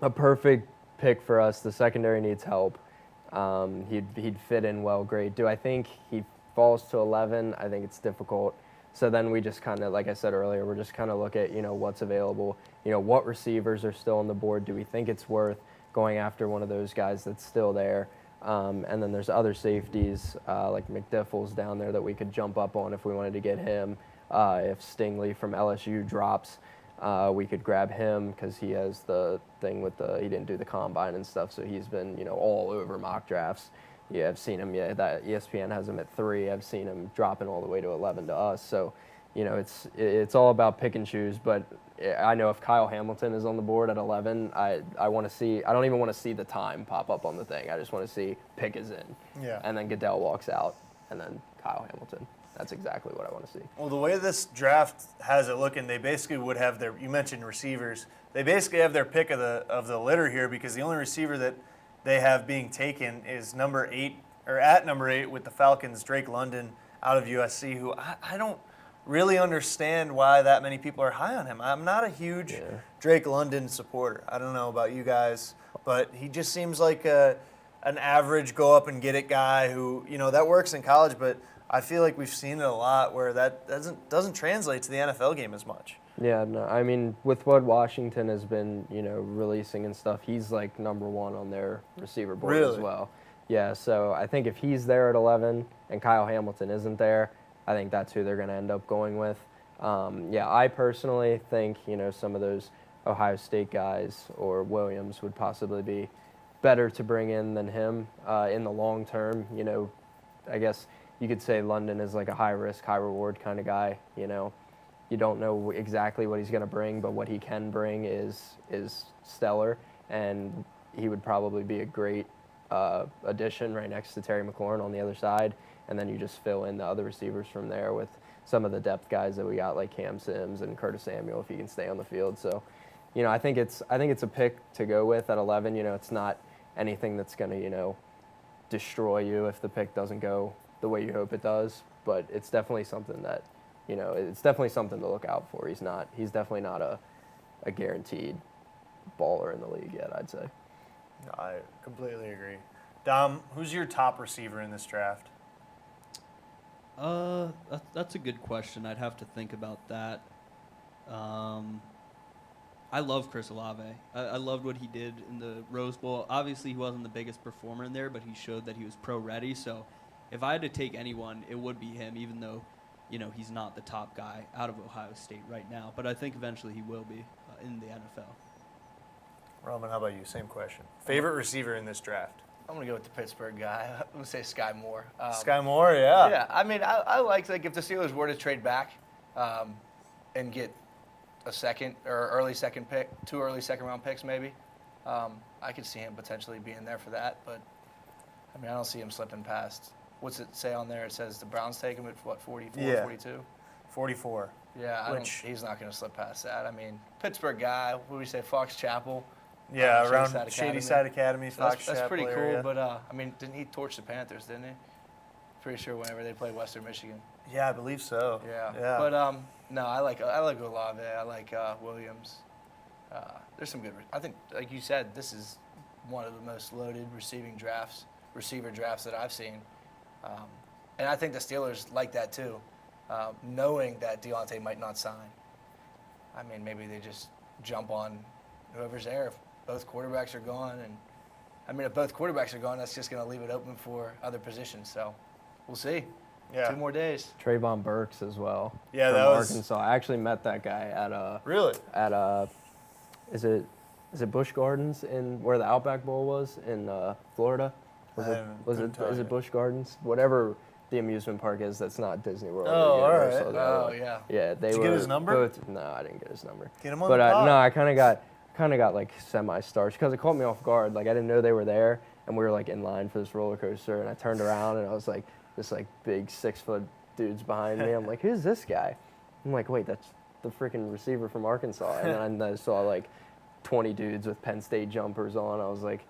a perfect pick for us. The secondary needs help. He'd fit in well. Great. Do I think he falls to 11? I think it's difficult. So then we just kind of, like I said earlier, we're just kind of look at what's available. What receivers are still on the board. Do we think it's worth going after one of those guys that's still there? And then there's other safeties like McDiffle's down there that we could jump up on if we wanted to get him. If Stingley from LSU drops, we could grab him because he has the thing with he didn't do the combine and stuff, so he's been all over mock drafts. Yeah, I've seen him. Yeah, that ESPN has him at 3. I've seen him dropping all the way to 11 to us. So, it's all about pick and choose. But I know if Kyle Hamilton is on the board at 11, I want to see. I don't even want to see the time pop up on the thing. I just want to see pick is in. Yeah. And then Goodell walks out, and then Kyle Hamilton. That's exactly what I want to see. Well, the way this draft has it looking, they basically would have their. You mentioned receivers. They basically have their pick of the litter here because the only receiver that they have being taken is number 8 with the Falcons, Drake London out of USC, who I don't really understand why that many people are high on him. I'm not a huge Drake London supporter. I don't know about you guys, but he just seems like an average go up and get it guy who, that works in college, but I feel like we've seen it a lot where that doesn't translate to the NFL game as much. Yeah, no, I mean, with what Washington has been, releasing and stuff, he's number 1 on their receiver board as well. Yeah, so I think if he's there at 11 and Kyle Hamilton isn't there, I think that's who they're going to end up going with. I personally think, some of those Ohio State guys or Williams would possibly be better to bring in than him in the long term. I guess you could say London is a high risk, high reward kind of guy, You don't know exactly what he's going to bring, but what he can bring is stellar, and he would probably be a great addition right next to Terry McLaurin on the other side, and then you just fill in the other receivers from there with some of the depth guys that we got like Cam Sims and Curtis Samuel if he can stay on the field. So, I think it's a pick to go with at 11. It's not anything that's going to destroy you if the pick doesn't go the way you hope it does, but it's definitely something that. It's definitely something to look out for. He's definitely not a guaranteed baller in the league yet, I'd say. I completely agree. Dom, who's your top receiver in this draft? That's a good question. I'd have to think about that. I love Chris Olave. I loved what he did in the Rose Bowl. Obviously, he wasn't the biggest performer in there, but he showed that he was pro ready. So, if I had to take anyone, it would be him. Even though, he's not the top guy out of Ohio State right now. But I think eventually he will be in the NFL. Roman, how about you? Same question. Favorite receiver in this draft? I'm going to go with the Pittsburgh guy. I'm going to say Sky Moore. Sky Moore, yeah. Yeah, I mean, I like if the Steelers were to trade back and get a second or early second pick, 2 early second round picks maybe, I could see him potentially being there for that. But, I mean, I don't see him slipping past. What's it say on there? It says the Browns take him at, 44, Yeah. 42? 44. Yeah, he's not going to slip past that. I mean, Pittsburgh guy, what do we say, Fox Chapel? Yeah, around Shady Side Academy, So Fox that's pretty Chapel cool, area. but I mean, didn't he torch the Panthers, didn't he? Pretty sure whenever they played Western Michigan. Yeah, I believe so. Yeah. But no, I like Olave. I like Williams. There's some good. I think, like you said, this is one of the most loaded receiver drafts that I've seen, and I think the Steelers like that too, knowing that Deontay might not sign. I mean, maybe they just jump on whoever's there. If both quarterbacks are gone, and I mean, if both quarterbacks are gone, that's just going to leave it open for other positions. So we'll see. Yeah. 2 more days. Trayvon Burks as well. Yeah, from that was- Arkansas. I actually met that guy at Really? is it Busch Gardens in where the Outback Bowl was in Florida? Is it Busch Gardens? Whatever the amusement park is, that's not Disney World. Oh, or all right. Universal, the other one. Yeah. Yeah, they Did you were get his number? both. No, I didn't get his number. Get him on But the pod. no, I kind of got like semi-starched because it caught me off guard. Like I didn't know they were there, and we were like in line for this roller coaster, and I turned around and I was like, this like big 6-foot dude's behind me. I'm like, who's this guy? I'm like, wait, that's the freaking receiver from Arkansas. And then I saw like 20 dudes with Penn State jumpers on. I was like,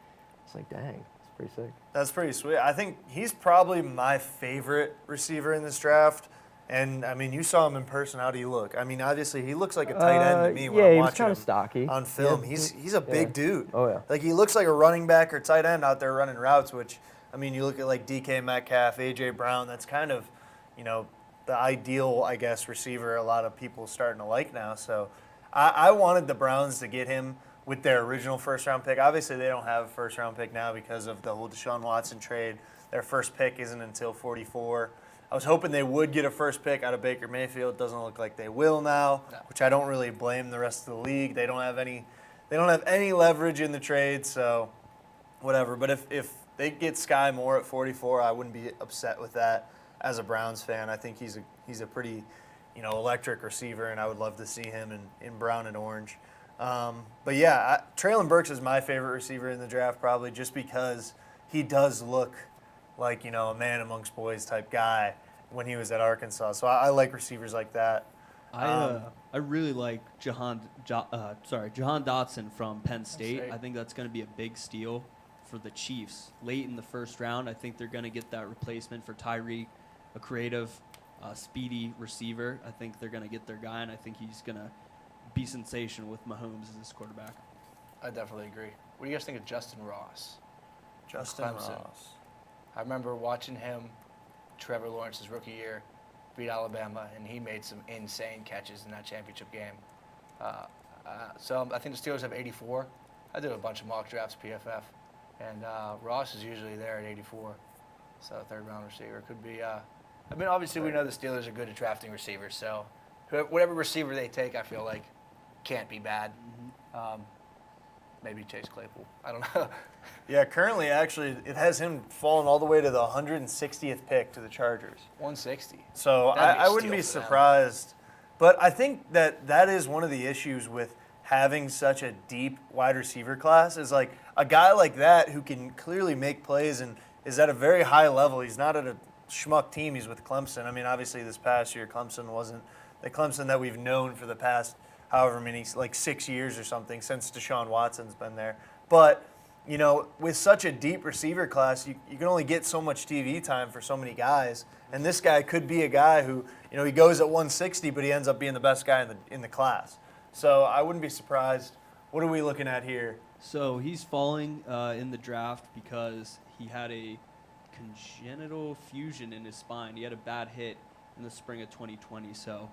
dang, it's pretty sick. That's pretty sweet. I think he's probably my favorite receiver in this draft. And, I mean, you saw him in person. How do you look? I mean, obviously, he looks like a tight end to me when I'm he was watching kind him of stocky on film. Yeah. He's a big dude. Oh, yeah. Like, he looks like a running back or tight end out there running routes, which, I mean, you look at, like, DK Metcalf, A.J. Brown. That's kind of, the ideal, I guess, receiver a lot of people starting to like now. So I wanted the Browns to get him with their original first-round pick. Obviously, they don't have a first-round pick now because of the whole Deshaun Watson trade. Their first pick isn't until 44. I was hoping they would get a first pick out of Baker Mayfield. Doesn't look like they will now, which I don't really blame the rest of the league. They don't have any leverage in the trade, so whatever. But if they get Sky Moore at 44, I wouldn't be upset with that as a Browns fan. I think he's a pretty, electric receiver, and I would love to see him in brown and orange. But yeah, Traylon Burks is my favorite receiver in the draft, probably just because he does look like, a man amongst boys type guy when he was at Arkansas. So I like receivers like that. I really like Jahan Dotson from Penn State. State. I think that's going to be a big steal for the Chiefs. Late in the first round, I think they're going to get that replacement for Tyreek, a creative, speedy receiver. I think they're going to get their guy, and I think he's going to be sensational with Mahomes as his quarterback. I definitely agree. What do you guys think of Justin Ross? Justin Clemson. Ross. I remember watching him, Trevor Lawrence's rookie year, beat Alabama, and he made some insane catches in that championship game. So I think the Steelers have 84. I did a bunch of mock drafts, PFF, and Ross is usually there at 84. So third-round receiver could be. Obviously we know the Steelers are good at drafting receivers, so whatever receiver they take, I feel like can't be bad. Maybe Chase Claypool. I don't know. Yeah, currently, actually, it has him falling all the way to the 160th pick to the Chargers. 160. So That'd be a I wouldn't steal be for them. surprised. But I think that is one of the issues with having such a deep wide receiver class is like a guy like that who can clearly make plays and is at a very high level. He's not at a schmuck team. He's with Clemson. I mean, obviously this past year, Clemson wasn't the Clemson that we've known for the past however many, like 6 years or something since Deshaun Watson's been there. But, with such a deep receiver class, you can only get so much TV time for so many guys. And this guy could be a guy who, he goes at 160, but he ends up being the best guy in the class. So I wouldn't be surprised. What are we looking at here? So he's falling in the draft because he had a congenital fusion in his spine. He had a bad hit in the spring of 2020. So,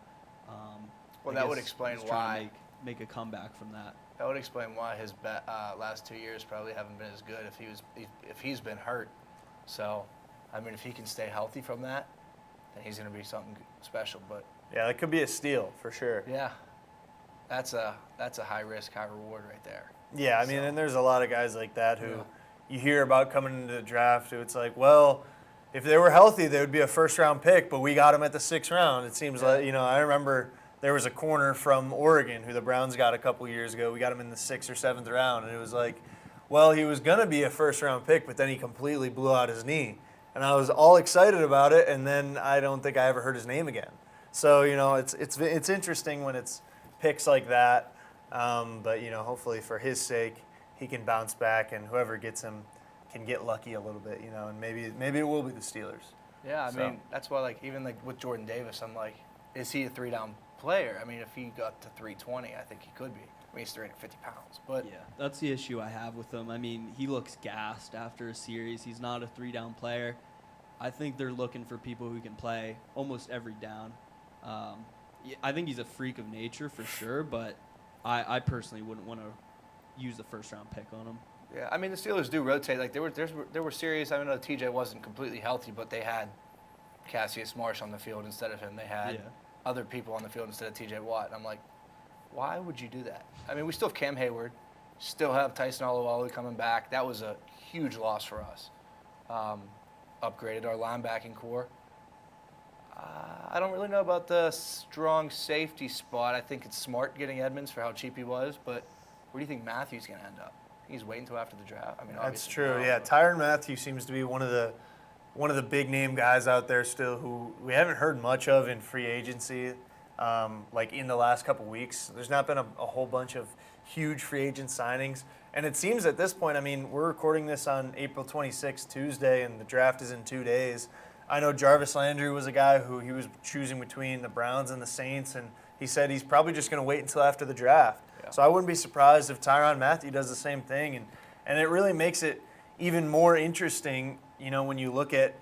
Well, I that would guess explain he's trying why. to make a comeback from that. That would explain why his last 2 years probably haven't been as good if he's been hurt. So, I mean, if he can stay healthy from that, then he's going to be something special. But Yeah, that could be a steal for sure. yeah, that's a high risk, high reward right there. Yeah, I mean, So- and there's a lot of guys like that who Yeah. you hear about coming into the draft who it's like, well, if they were healthy, they would be a first-round pick, but we got them at the 6th round. It seems like, I remember there was a corner from Oregon who the Browns got a couple years ago. We got him in the 6th or 7th round, and it was like, well, he was going to be a first-round pick, but then he completely blew out his knee. And I was all excited about it, and then I don't think I ever heard his name again. So, it's interesting when it's picks like that. But, hopefully for his sake, he can bounce back, and whoever gets him can get lucky a little bit, and maybe it will be the Steelers. Yeah, I So- mean, that's why, like, even like with Jordan Davis, I'm like, is he a 3-down player? I mean, if he got to 320, I think he could be. I mean, he's 350 pounds, but Yeah, that's the issue I have with him. I mean, he looks gassed after a series. He's not a 3-down player. I think they're looking for people who can play almost every down. I think he's a freak of nature for sure, but I personally wouldn't want to use the first-round pick on him. yeah, I mean, the Steelers do rotate. Like, there were series. I know TJ wasn't completely healthy, but they had Cassius Marsh on the field instead of him. They had Yeah. other people on the field instead of TJ Watt. And I'm like, why would you do that? I mean, we still have Cam Hayward, still have Tyson Alualu coming back. That was a huge loss for us. Upgraded our linebacking core. I don't really know about the strong safety spot. I think it's smart getting Edmonds for how cheap he was, but where do you think Matthew's going to end up? He's waiting until after the draft. I mean, That's obviously true. now, Yeah, but- Tyrann Mathieu seems to be one of the big name guys out there still who we haven't heard much of in free agency. Like in the last couple weeks, there's not been a whole bunch of huge free agent signings, and it seems at this point. I mean, we're recording this on April 26th, Tuesday, and the draft is in 2 days. I know Jarvis Landry was a guy who he was choosing between the Browns and the Saints, and he said he's probably just going to wait until after the draft. Yeah. So I wouldn't be surprised if Tyrann Mathieu does the same thing, and it really makes it even more interesting, when you look at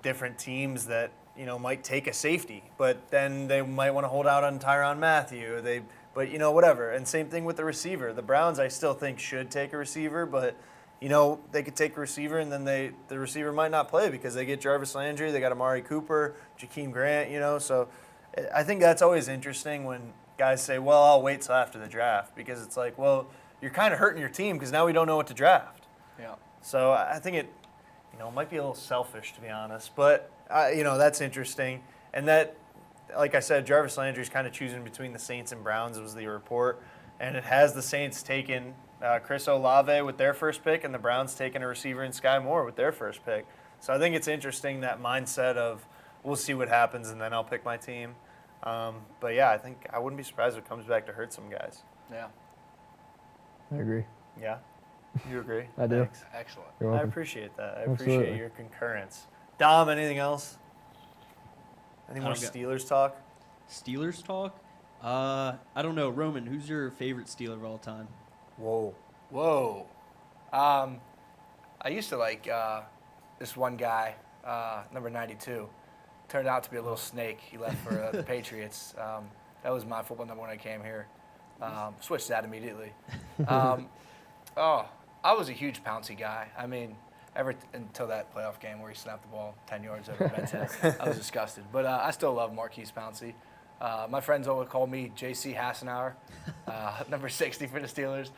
different teams that, might take a safety, but then they might want to hold out on Tyrann Mathieu. But whatever. And same thing with the receiver. The Browns, I still think, should take a receiver, but they could take a receiver and then the receiver might not play because they get Jarvis Landry, they got Amari Cooper, Jakeem Grant, so I think that's always interesting when guys say, well, I'll wait till after the draft, because it's like, well, you're kind of hurting your team because now we don't know what to draft. Yeah. So I think it, might be a little selfish, to be honest, but that's interesting. And that, like I said, Jarvis Landry's kind of choosing between the Saints and Browns was the report, and it has the Saints taking Chris Olave with their first pick, and the Browns taking a receiver in Sky Moore with their first pick. So I think it's interesting, that mindset of we'll see what happens and then I'll pick my team. But yeah, I think I wouldn't be surprised if it comes back to hurt some guys. Yeah. I agree. Yeah, you agree? I do. Thanks. Excellent. You're I welcome. appreciate that. I Absolutely. appreciate your concurrence. Dom, anything else? Any I more don't got- Steelers talk? Steelers talk? I don't know. Roman, who's your favorite Steeler of all time? Whoa. Whoa. I used to like this one guy, number 92. Turned out to be a little snake. He left for the Patriots. That was my football number when I came here. Switched that immediately. I was a huge Pouncey guy. I mean, until that playoff game where he snapped the ball 10 yards over Ben's head. I was disgusted. But I still love Marquise Pouncey. My friends always call me J.C. Hassenauer, number 60 for the Steelers.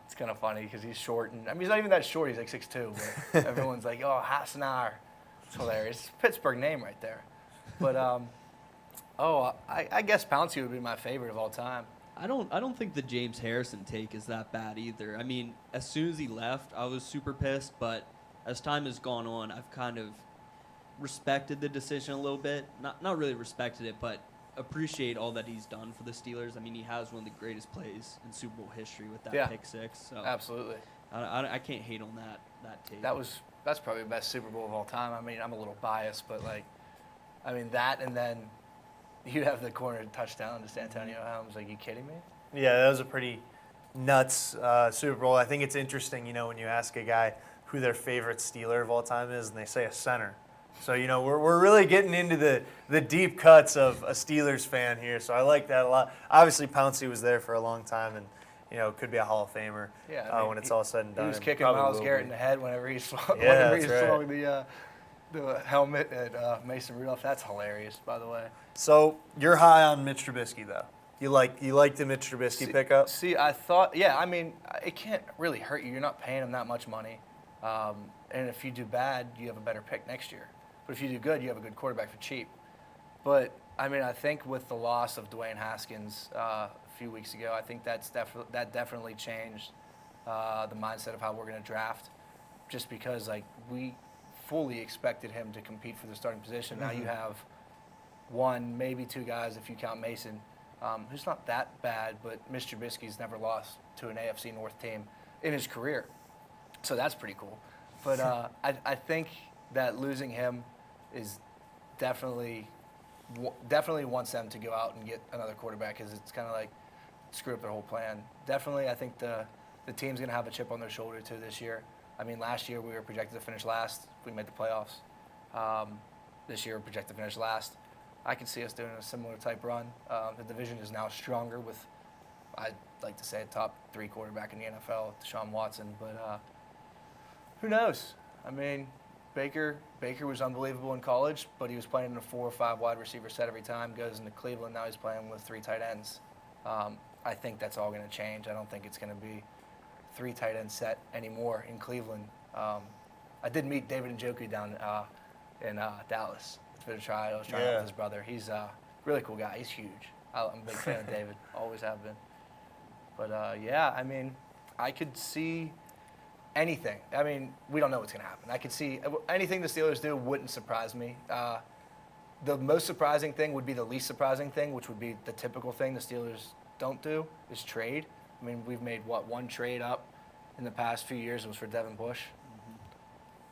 It's kind of funny because he's short. And I mean, he's not even that short. He's like 6'2". But everyone's like, oh, Hassenauer. It's hilarious. It's a Pittsburgh name right there. But, I guess Pouncey would be my favorite of all time. I don't think the James Harrison take is that bad either. I mean, as soon as he left, I was super pissed, but as time has gone on, I've kind of respected the decision a little bit. Not really respected it, but appreciate all that he's done for the Steelers. I mean, he has one of the greatest plays in Super Bowl history with that pick six. So Absolutely. I can't hate on that take. That's probably the best Super Bowl of all time. I mean, I'm a little biased, but that, and then you have the corner touchdown to Antonio Holmes. Like, you kidding me? Yeah, that was a pretty nuts Super Bowl. I think it's interesting, when you ask a guy who their favorite Steeler of all time is, and they say a center. So, we're really getting into the deep cuts of a Steelers fan here. So I like that a lot. Obviously, Pouncey was there for a long time, and could be a Hall of Famer when it's all said and done. He was kicking Probably Myles will Garrett be. in the head whenever he swung, Yeah, whenever he that's swung the helmet at Mason Rudolph. That's hilarious, by the way. So you're high on Mitch Trubisky, though. You like the Mitch Trubisky pickup? See, I thought, I mean, it can't really hurt you. You're not paying him that much money. And if you do bad, you have a better pick next year. But if you do good, you have a good quarterback for cheap. But, I mean, I think with the loss of Dwayne Haskins a few weeks ago, I think that definitely changed the mindset of how we're going to draft. Just because, we fully expected him to compete for the starting position. Now you have one, maybe two guys if you count Mason, who's not that bad, but Mitch Trubisky's never lost to an AFC North team in his career. So that's pretty cool. But I think that losing him is definitely wants them to go out and get another quarterback, because it's kind of like screw up their whole plan. Definitely, I think the team's going to have a chip on their shoulder too this year. I mean, last year we were projected to finish last. We made the playoffs. This year we're projected to finish last. I can see us doing a similar type run. The division is now stronger with, I'd like to say, a top 3 quarterback in the NFL, Deshaun Watson. But who knows? I mean, Baker was unbelievable in college, but he was playing in a 4 or 5 wide receiver set every time. Goes into Cleveland, now he's playing with 3 tight ends. I think that's all going to change. I don't think it's going to be 3 tight end set anymore in Cleveland. I did meet David Njoku down in Dallas. It's been a try. I was trying out with his brother. He's a really cool guy. He's huge. I'm a big fan of David. Always have been. But I mean, I could see anything. I mean, we don't know what's going to happen. I could see anything the Steelers do wouldn't surprise me. The most surprising thing would be the least surprising thing, which would be the typical thing the Steelers don't do, is trade. I mean, we've made, one trade up in the past few years. It was for Devin Bush.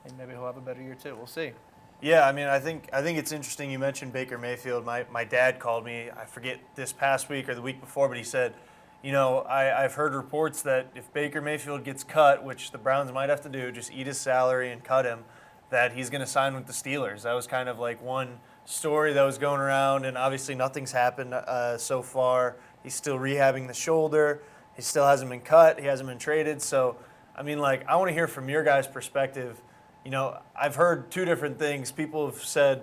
And maybe he'll have a better year too. We'll see. Yeah, I mean, I think it's interesting you mentioned Baker Mayfield. My dad called me, I forget this past week or the week before, but he said, I've heard reports that if Baker Mayfield gets cut, which the Browns might have to do, just eat his salary and cut him, that he's going to sign with the Steelers. That was kind of like one story that was going around, and obviously nothing's happened so far. He's still rehabbing the shoulder. He still hasn't been cut. He hasn't been traded. So, I mean, I want to hear from your guys' perspective. I've heard 2 different things. People have said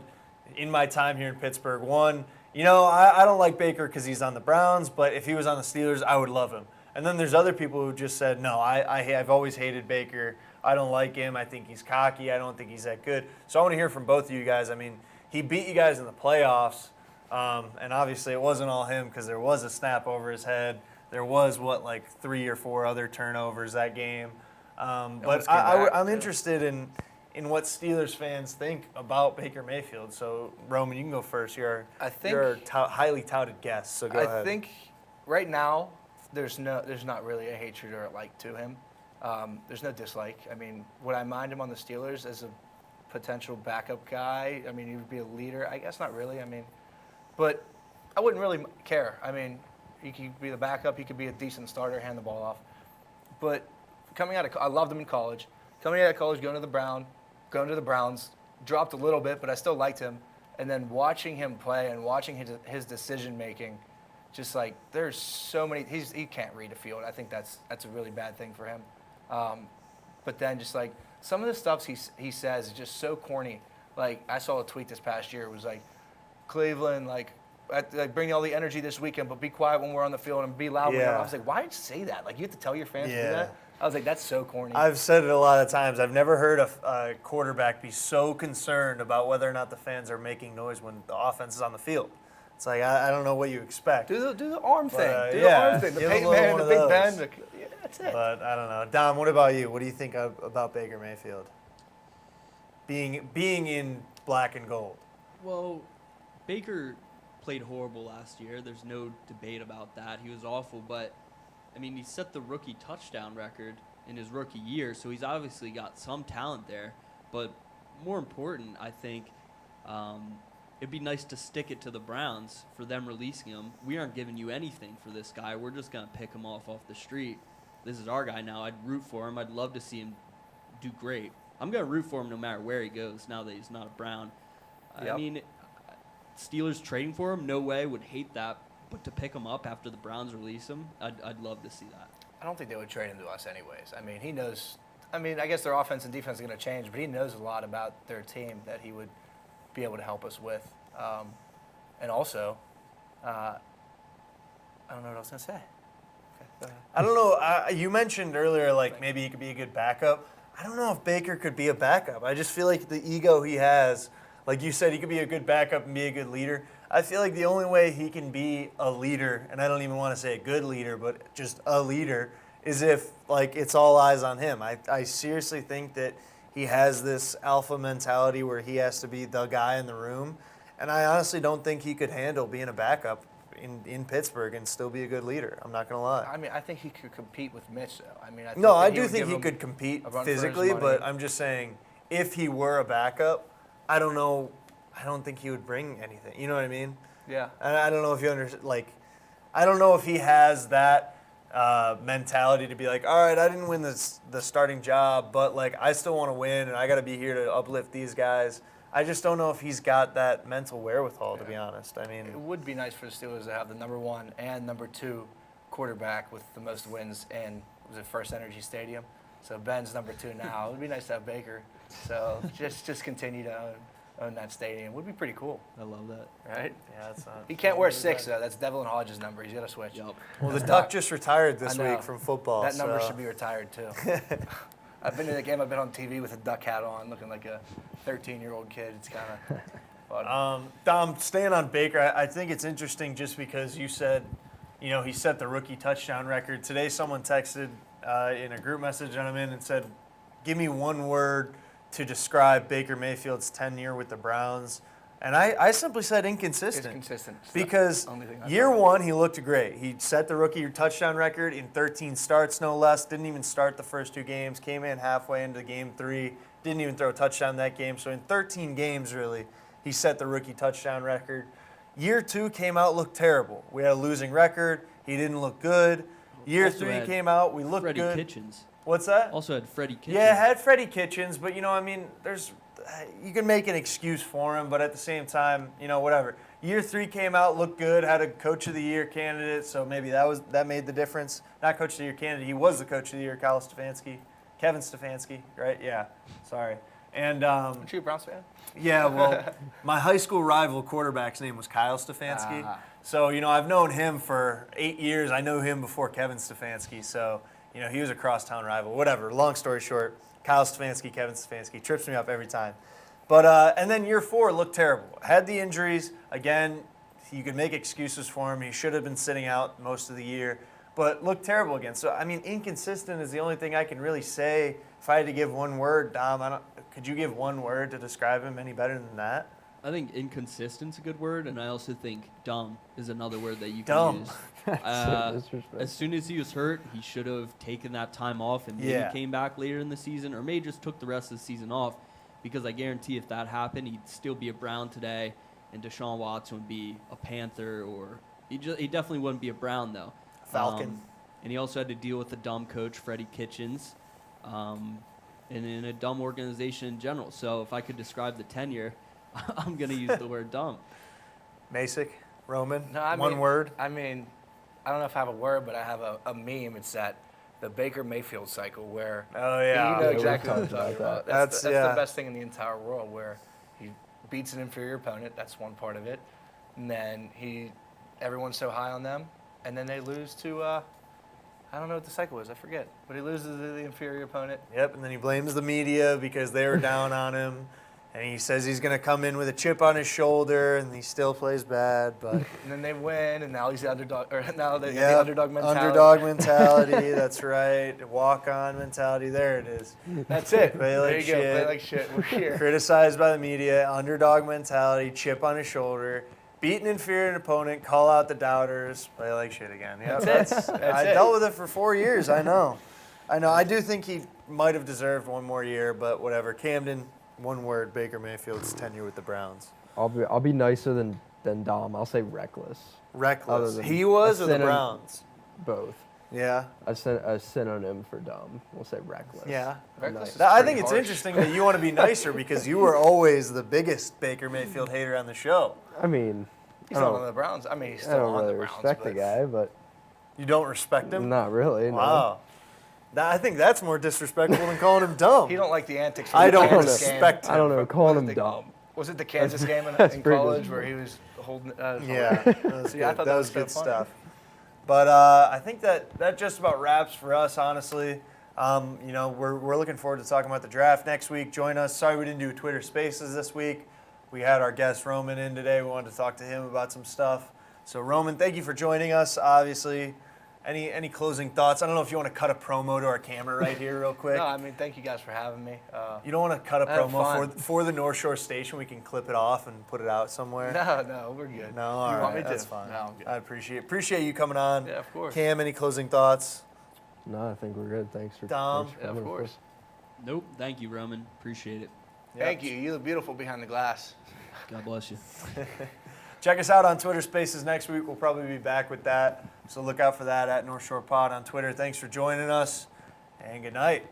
in my time here in Pittsburgh, one, I don't like Baker because he's on the Browns, but if he was on the Steelers, I would love him. And then there's other people who just said, no, I've always hated Baker. I don't like him. I think he's cocky. I don't think he's that good. So I want to hear from both of you guys. I mean, he beat you guys in the playoffs, and obviously it wasn't all him because there was a snap over his head. There was, 3 or 4 other turnovers that game. But I'm interested in what Steelers fans think about Baker Mayfield. So, Roman, you can go first. You're a highly touted guest, so go ahead. I think right now there's not really a hatred or a like to him. There's no dislike. I mean, would I mind him on the Steelers as a potential backup guy? I mean, he would be a leader. I guess not really. I mean, but I wouldn't really care. I mean, he could be the backup. He could be a decent starter, hand the ball off. But I loved him in college. Coming out of college, going to the Browns, dropped a little bit, but I still liked him. And then watching him play and watching his decision making, just there's so many. He can't read a field. I think that's a really bad thing for him. But then just some of the stuff he says is just so corny. I saw a tweet this past year. It was Cleveland, bring all the energy this weekend, but be quiet when we're on the field and be loud. Yeah. I was why did you say that? You have to tell your fans to do that? I was that's so corny. I've said it a lot of times. I've never heard a quarterback be so concerned about whether or not the fans are making noise when the offense is on the field. It's I don't know what you expect. Do the arm thing. The arm thing. The Peyton Man, the Big Ben. Yeah, that's it. But I don't know. Dom, what about you? What do you think about Baker Mayfield? Being in black and gold. Well, Baker played horrible last year. There's no debate about that. He was awful, but I mean, he set the rookie touchdown record in his rookie year, so he's obviously got some talent there. But more important, I think, it'd be nice to stick it to the Browns for them releasing him. We aren't giving you anything for this guy. We're just going to pick him off the street. This is our guy now. I'd root for him. I'd love to see him do great. I'm going to root for him no matter where he goes now that he's not a Brown. Yep. I mean, Steelers trading for him, no way, would hate that. But to pick him up after the Browns release him, I'd love to see that. I don't think they would trade him to us anyways. I mean, he knows. I mean, I guess their offense and defense are going to change, but he knows a lot about their team that he would be able to help us with. And also, I don't know what I was going to say. Okay, go ahead. I don't know. You mentioned earlier, like, maybe he could be a good backup. I don't know if Baker could be a backup. I just feel like the ego he has, like you said, he could be a good backup and be a good leader. I feel like the only way he can be a leader, and I don't even want to say a good leader, but just a leader, is if, like, it's all eyes on him. I seriously think that he has this alpha mentality where he has to be the guy in the room, and I honestly don't think he could handle being a backup in Pittsburgh and still be a good leader. I'm not going to lie. I mean, I think he could compete with Mitch, though. I mean, I think No, that I he do would think give he him could compete a run for his physically, money. but I'm just saying, if he were a backup, I don't know. I don't think he would bring anything. You know what I mean? Yeah. And I don't know if you understand. Like, I don't know if he has that mentality to be like, all right, I didn't win the starting job, but like I still want to win, and I got to be here to uplift these guys. I just don't know if he's got that mental wherewithal, to be honest. I It mean, would be nice for the Steelers to have the number 1 and number 2 quarterback with the most wins in, was it First Energy Stadium? So Ben's number 2 now. It would be nice to have Baker. So just continue to own that stadium. Would be pretty cool, I love that. right? yeah, that's not. He can't wear 6, though. That's Devlin Hodges' number. He's got to switch. Yup. Well, the That's Duck not- just retired this I know. week from football. That number so- should be retired, too. I've been in the game. I've been on TV with a duck hat on, looking like a 13-year-old kid. It's kind of fun. Dom, staying on Baker, I think it's interesting just because you said, you know, he set the rookie touchdown record. Today someone texted in a group message that I'm in and said, give me one word to describe Baker Mayfield's tenure with the Browns. And I simply said inconsistent. It's consistent. It's the Because only thing I've year heard. one, he looked great. He set the rookie touchdown record in 13 starts, no less. Didn't even start the first 2 games. Came in halfway into game 3. Didn't even throw a touchdown that game. So in 13 games, really, he set the rookie touchdown record. Year 2 came out, looked terrible. We had a losing record. He didn't look good. Year Also 3 had came out. We looked Freddie good. Kitchens. What's that? Also had Freddie Kitchens. Yeah, had Freddie Kitchens, but you know, I mean, you can make an excuse for him, but at the same time, you know, whatever. Year 3 came out, looked good, had a Coach of the Year candidate, so maybe that made the difference. Not Coach of the Year candidate, he was the Coach of the Year, Kevin Stefanski, right? Yeah, sorry. And Aren't you a Browns fan? yeah, well, my high school rival quarterback's name was Kyle Stefanski. Ah. So, you know, I've known him for 8 years. I knew him before Kevin Stefanski. So, you know, he was a crosstown rival. Whatever. Long story short, Kyle Stefanski, Kevin Stefanski. Trips me up every time. But, and then year 4 looked terrible. Had the injuries. Again, you could make excuses for him. He should have been sitting out most of the year. But looked terrible again. So, I mean, inconsistent is the only thing I can really say. If I had to give one word, Dom, could you give one word to describe him any better than that? I think inconsistent's a good word, and I also think dumb is another word that you can Dumb. use. So disrespectful. As soon as he was hurt, he should have taken that time off and maybe Yeah. came back later in the season, or maybe just took the rest of the season off, because I guarantee if that happened, he'd still be a Brown today, and Deshaun Watson would be a Panther, or he definitely wouldn't be a Brown, though. Falcon. And he also had to deal with a dumb coach, Freddie Kitchens, and in a dumb organization in general. So if I could describe the tenure, I'm going to use the word dumb. Macek, Roman, No, I one mean, word. I mean, I don't know if I have a word, but I have a meme. It's the Baker Mayfield cycle where Oh, yeah. you know we exactly what I'm talked about talking about. that. That's yeah. the best thing in the entire world, where he beats an inferior opponent. That's one part of it, and then everyone's so high on them, and then they lose to I don't know what the cycle is. I forget, but he loses to the inferior opponent. Yep, and then he blames the media because they were down on him. And he says he's going to come in with a chip on his shoulder, and he still plays bad. But And then they win, and now he's the underdog. Or now they yeah, the underdog mentality. Underdog mentality, that's right. Walk-on mentality, there it is. That's it. Play There like you go. Play shit. like shit. We're here. Criticized by the media, underdog mentality, chip on his shoulder, beat an inferior opponent, call out the doubters, play like shit again. Yep, That's it. That's I it. dealt with it for 4 years, I know. I do think he might have deserved one more year, but whatever. Camden, one word, Baker Mayfield's tenure with the Browns. I'll be nicer than Dom. I'll say reckless. Reckless. than He was a or the synonym- Browns? Both. Yeah. A synonym for dumb. We'll say reckless. Yeah. Reckless is I pretty think it's harsh. interesting that you want to be nicer because you were always the biggest Baker Mayfield hater on the show. I mean, He's I not don't- on the Browns. I mean, he's I still don't on really the Browns. respect the but guy, but You don't respect him? not really. No. Wow. I think that's more disrespectful than calling him dumb. He don't like the antics. From I the don't Kansas respect game. I don't know. him. Calling Was him it dumb. Was it the Kansas game in That's pretty college good. where he was holding? Yeah, that was, Yeah, I good. thought that that was was so good funny. stuff. But I think that just about wraps for us, honestly. We're looking forward to talking about the draft next week. Join us. Sorry we didn't do Twitter Spaces this week. We had our guest Roman in today. We wanted to talk to him about some stuff. So Roman, thank you for joining us. Obviously, any closing thoughts? I don't know if you want to cut a promo to our camera right here real quick. No, I mean, thank you guys for having me. You don't want to cut a I had promo fun. for the North Shore Station? We can clip it off and put it out somewhere. No, we're good. No, all you right, want me to? that's fine. No, I'm good. I appreciate you coming on. Yeah, of course. Cam, any closing thoughts? No, I think we're good. Thanks for Dom? thanks for Yeah, of coming, course. Nope. Thank you, Roman. Appreciate it. Thank you. You look beautiful behind the glass. God bless you. Check us out on Twitter Spaces next week. We'll probably be back with that. So look out for that at North Shore Pod on Twitter. Thanks for joining us, and good night.